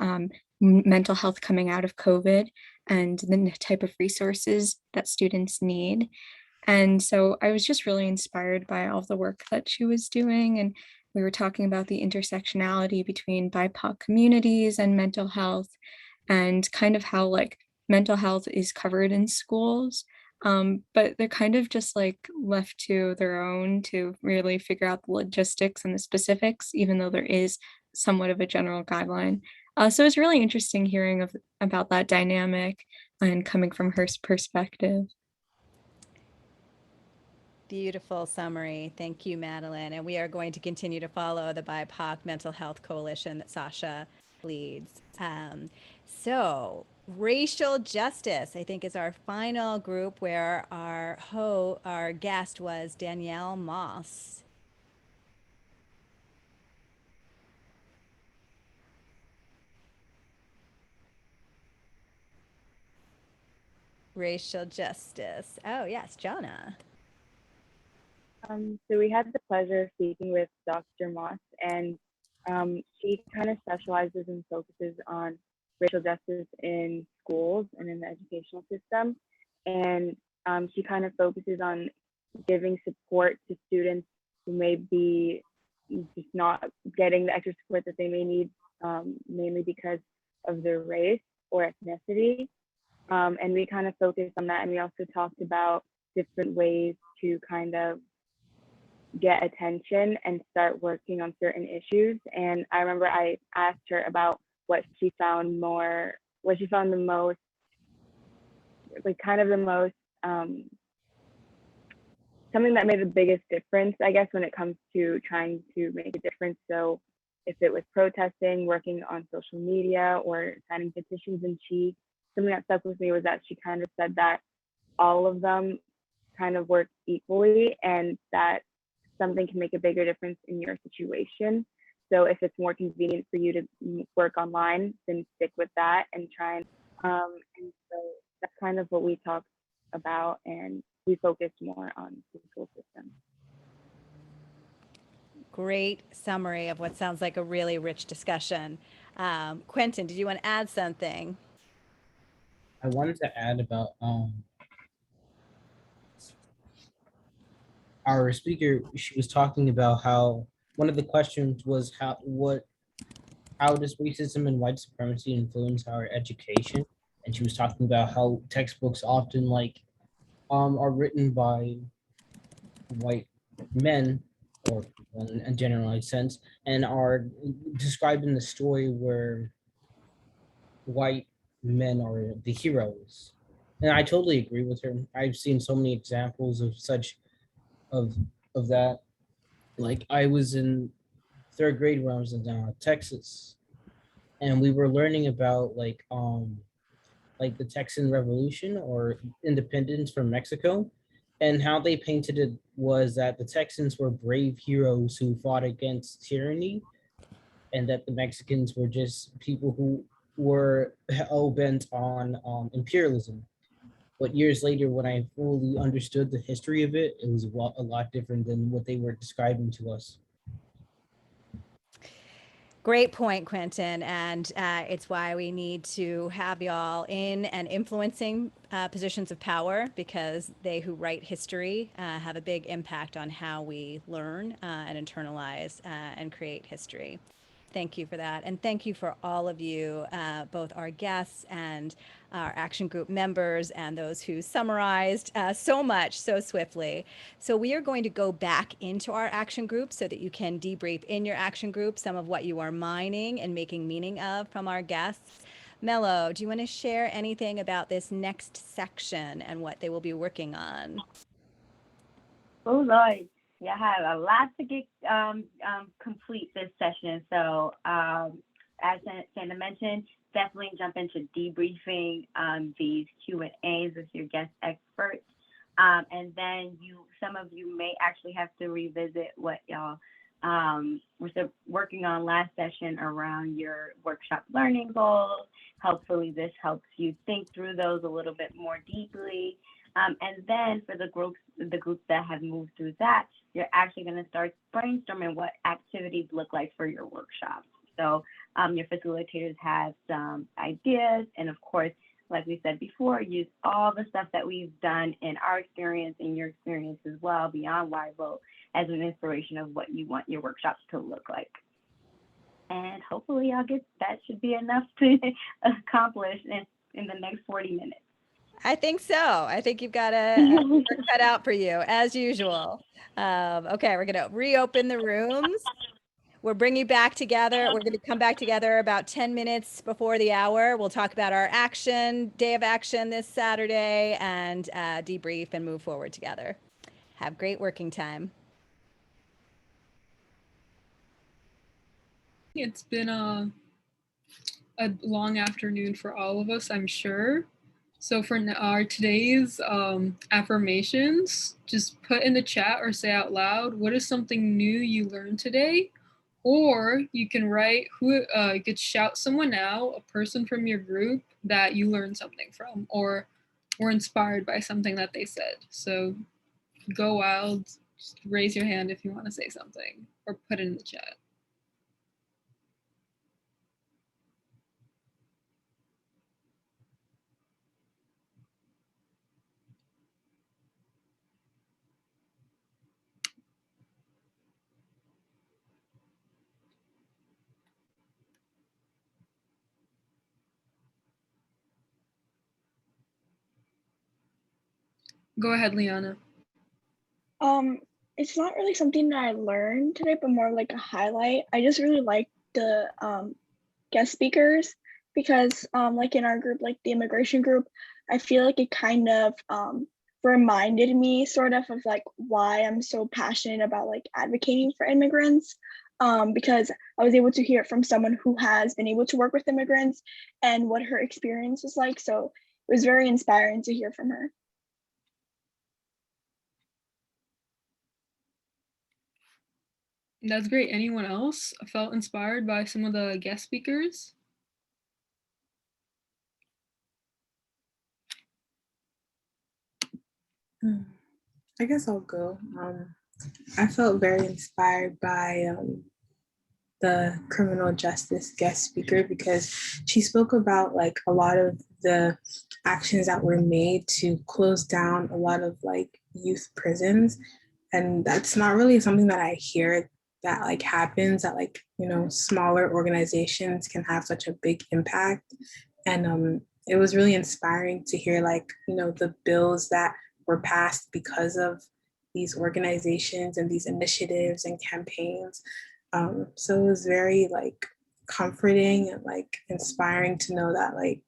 mental health coming out of COVID and the type of resources that students need. And so I was just really inspired by all of the work that she was doing. And we were talking about the intersectionality between BIPOC communities and mental health, and kind of how like mental health is covered in schools, but they're kind of just like left to their own to really figure out the logistics and the specifics, even though there is somewhat of a general guideline. So it's really interesting hearing about that dynamic and coming from her perspective. Beautiful summary. Thank you, Madeline. And we are going to continue to follow the BIPOC Mental Health Coalition that Sasha leads. So racial justice, I think, is our final group, where our guest was Danielle Moss. Racial justice. Oh, yes, Jonah. So we had the pleasure of speaking with Dr. Moss, and she kind of specializes and focuses on racial justice in schools and in the educational system. And she kind of focuses on giving support to students who may be just not getting the extra support that they may need, mainly because of their race or ethnicity. And we kind of focused on that. And we also talked about different ways to kind of get attention and start working on certain issues. And I remember I asked her about what she found the most, like kind of the most something that made the biggest difference, I guess, when it comes to trying to make a difference. So if it was protesting, working on social media, or signing petitions in Chi, something that stuck with me was that she kind of said that all of them kind of work equally, and that something can make a bigger difference in your situation. So if it's more convenient for you to work online, then stick with that and try and so that's kind of what we talked about, and we focused more on the school system. Great summary of what sounds like a really rich discussion. Quentin, did you want to add something? I wanted to add about our speaker. She was talking about how one of the questions was how does racism and white supremacy influence our education? And she was talking about how textbooks often are written by white men, or in a generalized sense, and are described in the story where white men are the heroes. And I totally agree with her. I've seen so many examples of of that. Like, I was in third grade when I was in Texas, and we were learning about the Texan Revolution or independence from Mexico, and how they painted it was that the Texans were brave heroes who fought against tyranny, and that the Mexicans were just people who were hell-bent on imperialism. But years later, when I fully understood the history of it, it was a lot different than what they were describing to us. Great point, Quentin. And it's why we need to have y'all in and influencing positions of power, because they who write history have a big impact on how we learn and internalize and create history. Thank you for that. And thank you for all of you, both our guests and our action group members and those who summarized so much so swiftly. So we are going to go back into our action group so that you can debrief in your action group some of what you are mining and making meaning of from our guests. Mello, do you want to share anything about this next section and what they will be working on? Oh, Lord. Yeah, I have a lot to get complete this session. So as Sandra mentioned, definitely jump into debriefing these Q&As with your guest experts. And then some of you may actually have to revisit what y'all were working on last session around your workshop learning goals. Hopefully this helps you think through those a little bit more deeply. And then for the groups that have moved through that, you're actually going to start brainstorming what activities look like for your workshops. So your facilitators have some ideas, and of course, like we said before, use all the stuff that we've done in our experience and your experience as well beyond YVote as an inspiration of what you want your workshops to look like. And hopefully that should be enough to accomplish in the next 40 minutes. I think so. I think you've got a work cut out for you, as usual. Okay, we're going to reopen the rooms. We'll bring you back together. We're going to come back together about 10 minutes before the hour. We'll talk about our day of action this Saturday, and debrief and move forward together. Have great working time. It's been a long afternoon for all of us, I'm sure. So for our today's affirmations, just put in the chat or say out loud, what is something new you learned today? Or you can write you could shout someone out, a person from your group that you learned something from or were inspired by something that they said. So go wild, just raise your hand if you want to say something or put it in the chat. Go ahead, Liana. It's not really something that I learned today, but more like a highlight. I just really like the guest speakers because like in our group, like the immigration group, I feel like it kind of reminded me sort of like why I'm so passionate about like advocating for immigrants, because I was able to hear it from someone who has been able to work with immigrants and what her experience was like. So it was very inspiring to hear from her. That's great. Anyone else felt inspired by some of the guest speakers? I guess I'll go. I felt very inspired by the criminal justice guest speaker because she spoke about like a lot of the actions that were made to close down a lot of like youth prisons, and that's not really something that I hear that like happens, that like, you know, smaller organizations can have such a big impact. And it was really inspiring to hear like, you know, the bills that were passed because of these organizations and these initiatives and campaigns. So it was very like comforting and like inspiring to know that like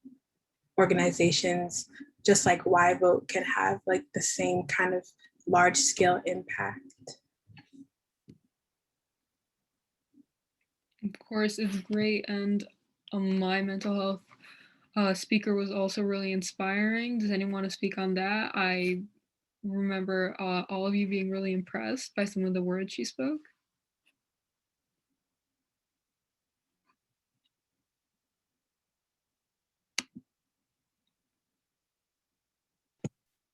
organizations just like YVote can have like the same kind of large scale impact. Of course, it's great. And my mental health speaker was also really inspiring. Does anyone want to speak on that? I remember all of you being really impressed by some of the words she spoke.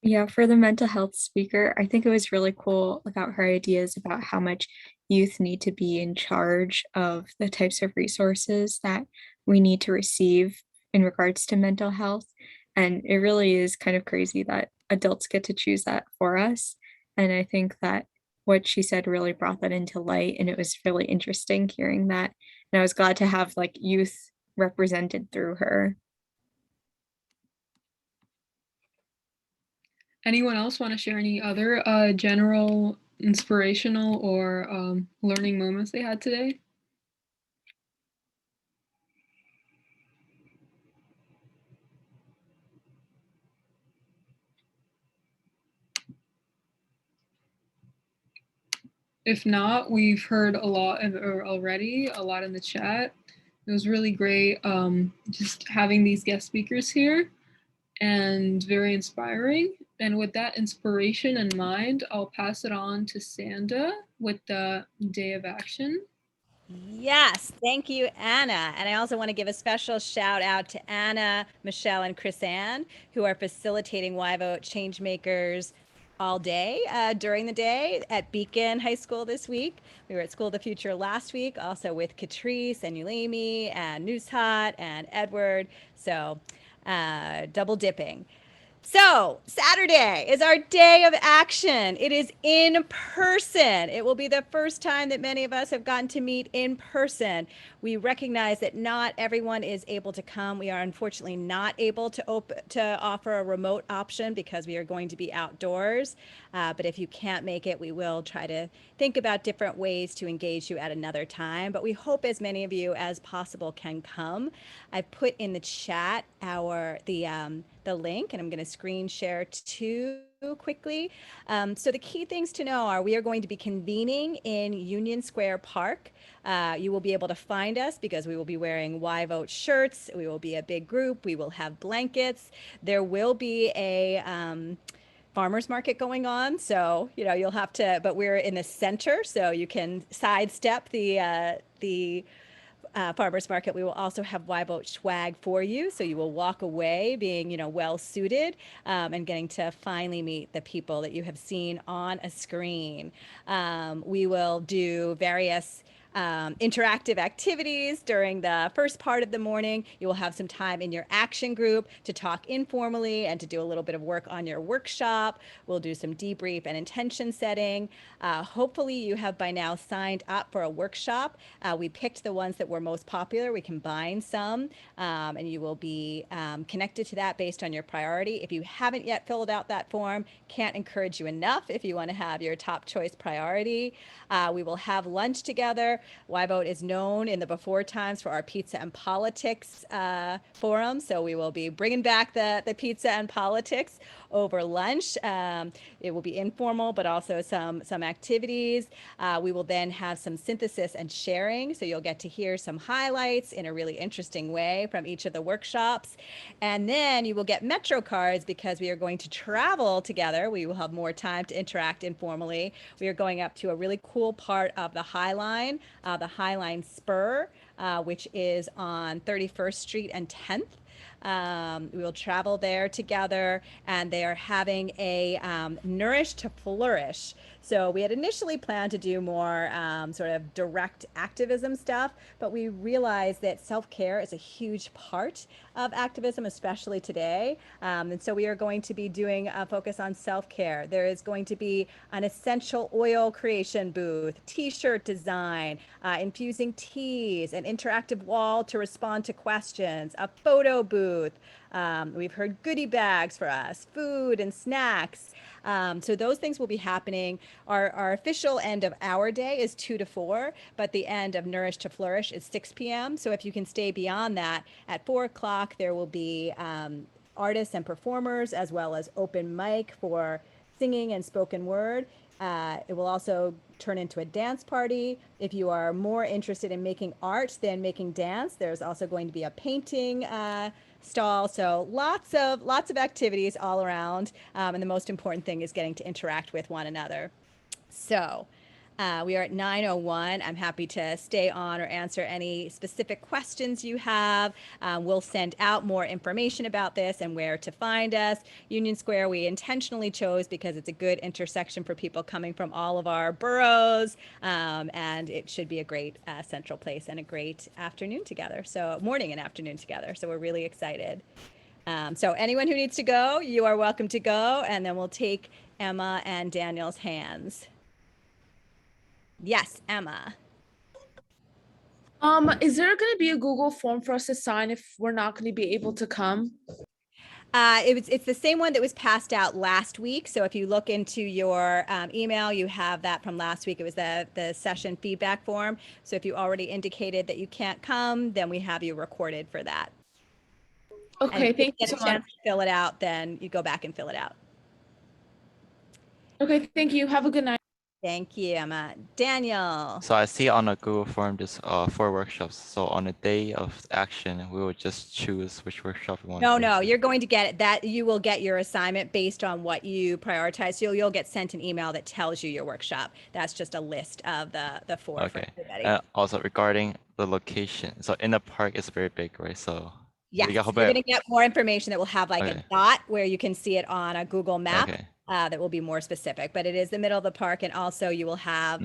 Yeah, for the mental health speaker, I think it was really cool about her ideas about how much youth need to be in charge of the types of resources that we need to receive in regards to mental health. And it really is kind of crazy that adults get to choose that for us. And I think that what she said really brought that into light. And it was really interesting hearing that. And I was glad to have like youth represented through her. Anyone else want to share any other general inspirational or learning moments they had today? If not, we've heard a lot already, a lot in the chat. It was really great just having these guest speakers here and very inspiring. And with that inspiration in mind, I'll pass it on to Sanda with the day of action. Yes, thank you, Anna. And I also want to give a special shout out to Anna, Michelle, and Chris Ann, who are facilitating YVote ChangeMakers all day during the day at Beacon High School this week. We were at School of the Future last week, also with Catrice and Yulemi and Newshot and Edward. So double dipping. So, Saturday is our day of action. It is in person. It will be the first time that many of us have gotten to meet in person. We recognize that not everyone is able to come. We are unfortunately not able to offer a remote option because we are going to be outdoors. But if you can't make it, we will try to think about different ways to engage you at another time. But we hope as many of you as possible can come. I've put in the chat the link, and I'm going to screen share too quickly. So the key things to know are we are going to be convening in Union Square Park. You will be able to find us because we will be wearing YVote shirts. We will be a big group. We will have blankets. There will be a farmers market going on. So, you know, you'll have to, but we're in the center, so you can sidestep the farmers market. We will also have YVote swag for you, so you will walk away being, you know, well suited and getting to finally meet the people that you have seen on a screen. We will do various interactive activities during the first part of the morning. You will have some time in your action group to talk informally and to do a little bit of work on your workshop. We'll do some debrief and intention setting. Hopefully you have by now signed up for a workshop. We picked the ones that were most popular. We combined some and you will be connected to that based on your priority. If you haven't yet filled out that form, can't encourage you enough if you want to have your top choice priority. We will have lunch together. together. YVote is known in the before times for our pizza and politics forum. So we will be bringing back the pizza and politics over lunch. It will be informal, but also some activities. We will then have some synthesis and sharing. So you'll get to hear some highlights in a really interesting way from each of the workshops. And then you will get Metro cards because we are going to travel together. We will have more time to interact informally. We are going up to a really cool part of the High Line Spur, which is on 31st Street and 10th. We will travel there together, and they are having a Nourish to Flourish. So we had initially planned to do more sort of direct activism stuff, but we realized that self-care is a huge part of activism, especially today. And so we are going to be doing a focus on self-care. There is going to be an essential oil creation booth, t-shirt design, infusing teas, an interactive wall to respond to questions, a photo booth. We've heard goodie bags for us, food and snacks. So those things will be happening. Our official end of our day is 2 to 4, but the end of Nourish to Flourish is 6 p.m. So if you can stay beyond that, at 4 o'clock, there will be artists and performers, as well as open mic for singing and spoken word. It will also turn into a dance party. If you are more interested in making art than making dance, there's also going to be a painting stall. So lots of activities all around. And the most important thing is getting to interact with one another. So we are at 9:01. I'm happy to stay on or answer any specific questions you have. We'll send out more information about this and where to find us. Union Square we intentionally chose because it's a good intersection for people coming from all of our boroughs, and it should be a great central place and a great afternoon together. So morning and afternoon together. So we're really excited. So anyone who needs to go, you are welcome to go, and then we'll take Emma and Daniel's hands. Yes, Emma. Is there going to be a Google form for us to sign if we're not going to be able to come? It's the same one that was passed out last week. So if you look into your email, you have that from last week. It was the session feedback form. So if you already indicated that you can't come, then we have you recorded for that. Okay, thank you so much. If you get a chance to fill it out, then you go back and fill it out. Okay, thank you. Have a good night. Thank you, Emma. Daniel. So I see on a Google form there's 4 workshops. So on the day of action, we will just choose which workshop we want. No, you're going to get it. That you will get your assignment based on what you prioritize. So you'll get sent an email that tells you your workshop. That's just a list of the 4 Okay. for everybody. Also regarding the location. So in the park is very big, right? So Yes, you're going to get more information that will have like a dot where you can see it on a Google map. That will be more specific, but it is the middle of the park. And also you will have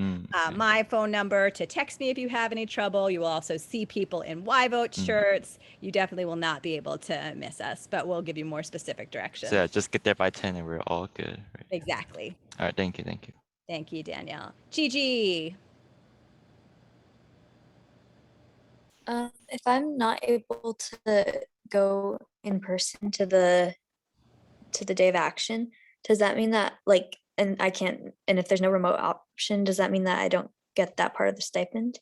my phone number to text me if you have any trouble. You will also see people in YVote shirts. You definitely will not be able to miss us, but we'll give you more specific directions. So yeah, just get there by 10 and we're all good. Right? Exactly. All right, thank you. Thank you, Danielle. Gigi. If I'm not able to go in person to the day of action, does that mean that and if there's no remote option, does that mean that I don't get that part of the stipend?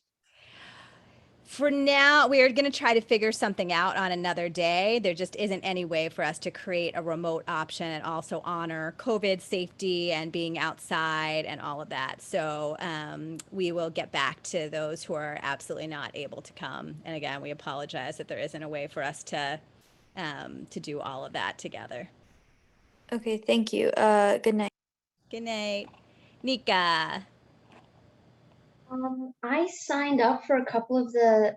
For now, we are going to try to figure something out on another day. There just isn't any way for us to create a remote option and also honor COVID safety and being outside and all of that. So we will get back to those who are absolutely not able to come. And again, we apologize that there isn't a way for us to do all of that together. Okay, thank you. Good night. Good night. Nika. I signed up for a couple of the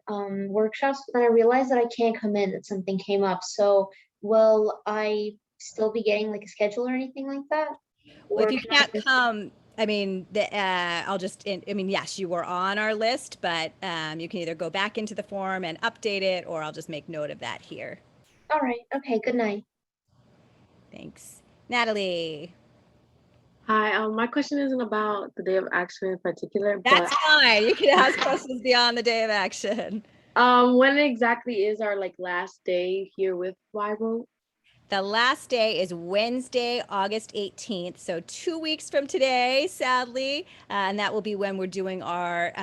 workshops, but then I realized that I can't come in, that something came up. So will I still be getting like a schedule or anything like that? Well, if you can't come, I mean, yes, you were on our list, but you can either go back into the form and update it, or I'll just make note of that here. All right. Okay. Good night. Thanks. Natalie. Hi, my question isn't about the day of action in particular. That's fine. You can ask questions beyond the day of action. When exactly is our last day here with YVote? The last day is Wednesday, August 18th. So 2 weeks from today, sadly. And that will be when we're doing our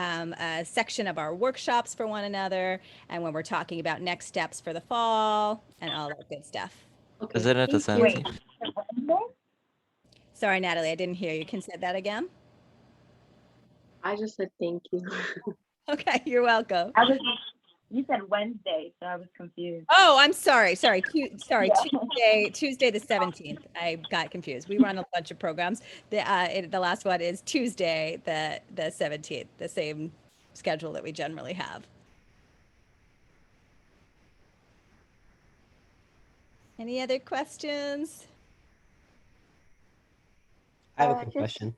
section of our workshops for one another and when we're talking about next steps for the fall and all that good stuff. Isn't it the Wait, 17th? Sorry, Natalie, I didn't hear you. Can you say that again? I just said thank you. Okay, you're welcome. You said Wednesday, so I was confused. Oh, I'm sorry. Sorry. Sorry. Yeah. Tuesday the 17th. I got confused. We run a bunch of programs. The last one is Tuesday the 17th, the same schedule that we generally have. Any other questions? I have a quick question.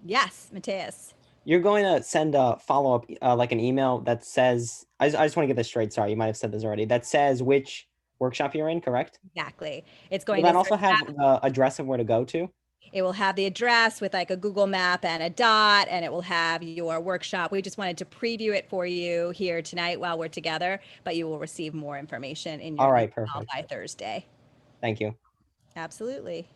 Yes, Mateus. You're going to send a follow-up, like an email that says, I just want to get this straight. Sorry, you might have said this already. That says which workshop you're in, correct? Exactly. It's Will going that to also have the address of where to go to? It will have the address with like a Google map and a dot, and it will have your workshop. We just wanted to preview it for you here tonight while we're together, but you will receive more information in your All right, email perfect. by Thursday. Thank you. Absolutely.